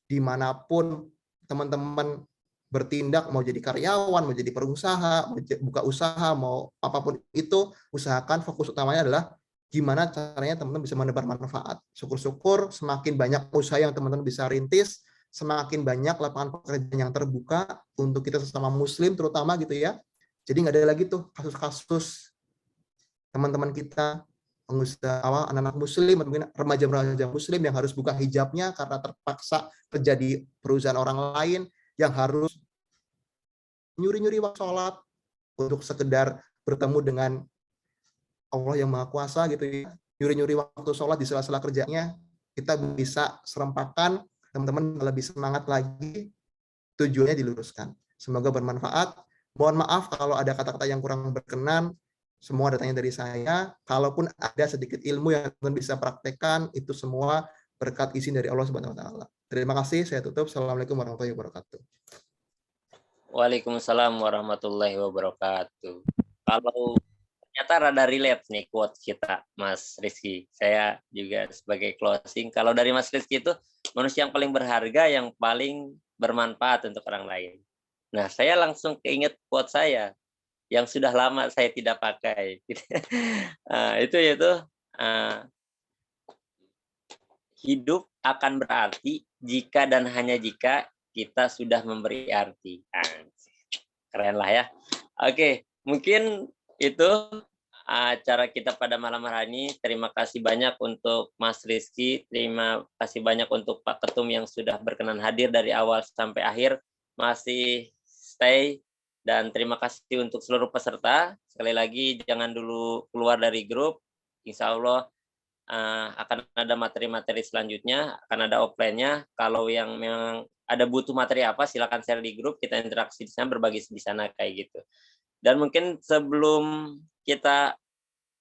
[SPEAKER 4] dimanapun teman-teman bertindak, mau jadi karyawan, mau jadi pengusaha, mau buka usaha, mau apapun itu, usahakan fokus utamanya adalah gimana caranya teman-teman bisa menebar manfaat. Syukur-syukur semakin banyak usaha yang teman-teman bisa rintis, semakin banyak lapangan pekerjaan yang terbuka untuk kita sesama muslim terutama gitu ya. Jadi nggak ada lagi tuh kasus-kasus teman-teman kita pengusaha anak-anak muslim atau mungkin remaja-remaja muslim yang harus buka hijabnya karena terpaksa kerja di perusahaan orang lain, yang harus nyuri-nyuri waktu sholat untuk sekedar bertemu dengan Allah yang Maha Kuasa gitu ya. Nyuri-nyuri waktu sholat di sela-sela kerjanya, kita bisa serempakan, teman-teman lebih semangat lagi, tujuannya diluruskan. Semoga bermanfaat. Mohon maaf kalau ada kata-kata yang kurang berkenan. Semua datangnya dari saya. Kalaupun ada sedikit ilmu yang teman bisa praktekkan, itu semua berkat izin dari Allah Subhanahu wa taala. Terima kasih, saya tutup. Assalamualaikum warahmatullahi wabarakatuh.
[SPEAKER 2] Waalaikumsalam warahmatullahi wabarakatuh. Kalau ternyata rada relate nih quote kita, Mas Rizky. Saya juga sebagai closing, kalau dari Mas Rizky itu manusia yang paling berharga, yang paling bermanfaat untuk orang lain. Nah, saya langsung keinget quote saya yang sudah lama saya tidak pakai. Itu yaitu hidup akan berarti jika dan hanya jika kita sudah memberi arti. Keren lah ya. Oke, mungkin itu acara kita pada malam hari ini. Terima kasih banyak untuk Mas Rizky. Terima kasih banyak untuk Pak Ketum yang sudah berkenan hadir dari awal sampai akhir. Masih stay. Dan terima kasih untuk seluruh peserta. Sekali lagi, jangan dulu keluar dari grup. Insya Allah akan ada materi-materi selanjutnya, akan ada offline-nya. Kalau yang memang ada butuh materi apa, silakan share di grup, kita interaksi di sana, berbagi di sana kayak gitu. Dan mungkin sebelum kita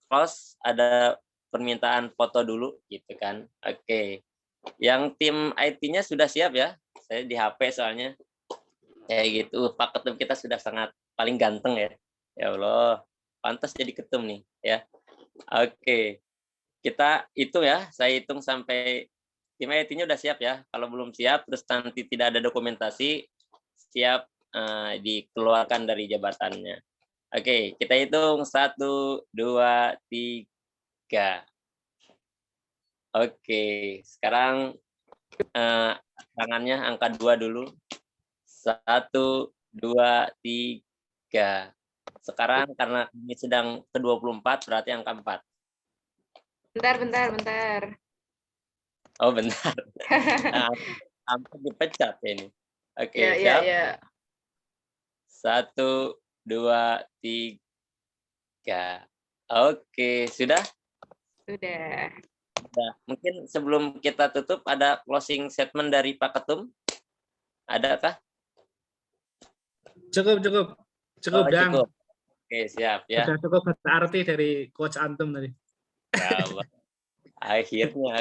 [SPEAKER 2] close, ada permintaan foto dulu gitu kan. Oke. Yang tim IT-nya sudah siap ya? Saya di HP soalnya. Kayak gitu. Pak Ketum kita sudah sangat paling ganteng ya. Ya Allah, pantas jadi ketum nih ya. Oke. Kita hitung ya, saya hitung sampai tim IT-nya udah siap ya. Kalau belum siap, terus nanti tidak ada dokumentasi, siap dikeluarkan dari jabatannya. Oke, kita hitung 1, 2, 3. Oke, sekarang tangannya angka 2 dulu. 1, 2, 3. Sekarang karena ini sedang ke-24, berarti angka 4.
[SPEAKER 5] Bentar.
[SPEAKER 2] Oh, bentar. Hampir dipecat ini. Oke,
[SPEAKER 5] Ya,
[SPEAKER 2] siap?
[SPEAKER 5] ya.
[SPEAKER 2] 1, 2, 3. Oke, sudah?
[SPEAKER 5] Sudah.
[SPEAKER 2] Sudah. Mungkin sebelum kita tutup, ada closing statement dari Pak Ketum? Adakah?
[SPEAKER 3] Cukup,
[SPEAKER 2] Oh,
[SPEAKER 3] Dang.
[SPEAKER 2] cukup. Oke, siap ya.
[SPEAKER 3] Sudah cukup berarti dari Coach Antum tadi.
[SPEAKER 2] Ya, akhirnya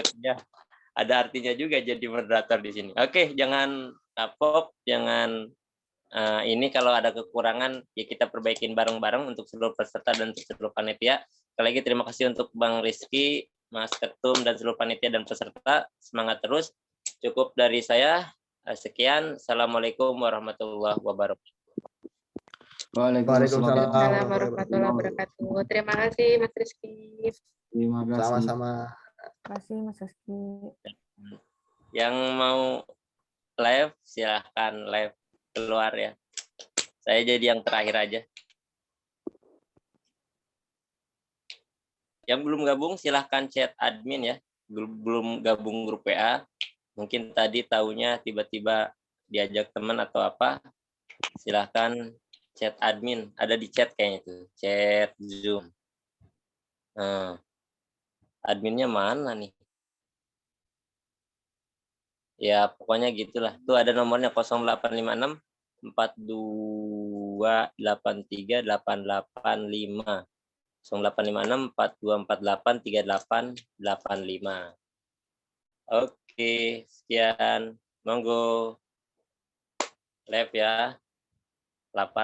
[SPEAKER 2] ada artinya juga jadi moderator di sini. Oke, jangan kapok, jangan ini kalau ada kekurangan ya kita perbaikin bareng-bareng untuk seluruh peserta dan seluruh panitia. Sekali lagi terima kasih untuk Bang Rizky, Mas Ketum dan seluruh panitia dan peserta. Semangat terus. Cukup dari saya. Sekian. Assalamualaikum warahmatullahi wabarakatuh.
[SPEAKER 4] Waalaikumsalam
[SPEAKER 5] Assalamualaikum warahmatullahi wabarakatuh. Terima kasih Mas Rizky.
[SPEAKER 1] Terima kasih.
[SPEAKER 4] Sama-sama.
[SPEAKER 6] Terima kasih Mas Rizky.
[SPEAKER 2] Yang mau live silahkan live keluar ya. Saya jadi yang terakhir aja. Yang belum gabung silahkan chat admin ya. Belum gabung grup WA. Mungkin tadi taunya tiba-tiba diajak teman atau apa. Silahkan chat admin. Ada di chat kayaknya itu. Chat Zoom. Adminnya mana nih? Ya pokoknya gitulah. Tuh ada nomornya 0856 4283 885. 0856 4248 3885. Oke, sekian. Monggo. Live ya. Lapar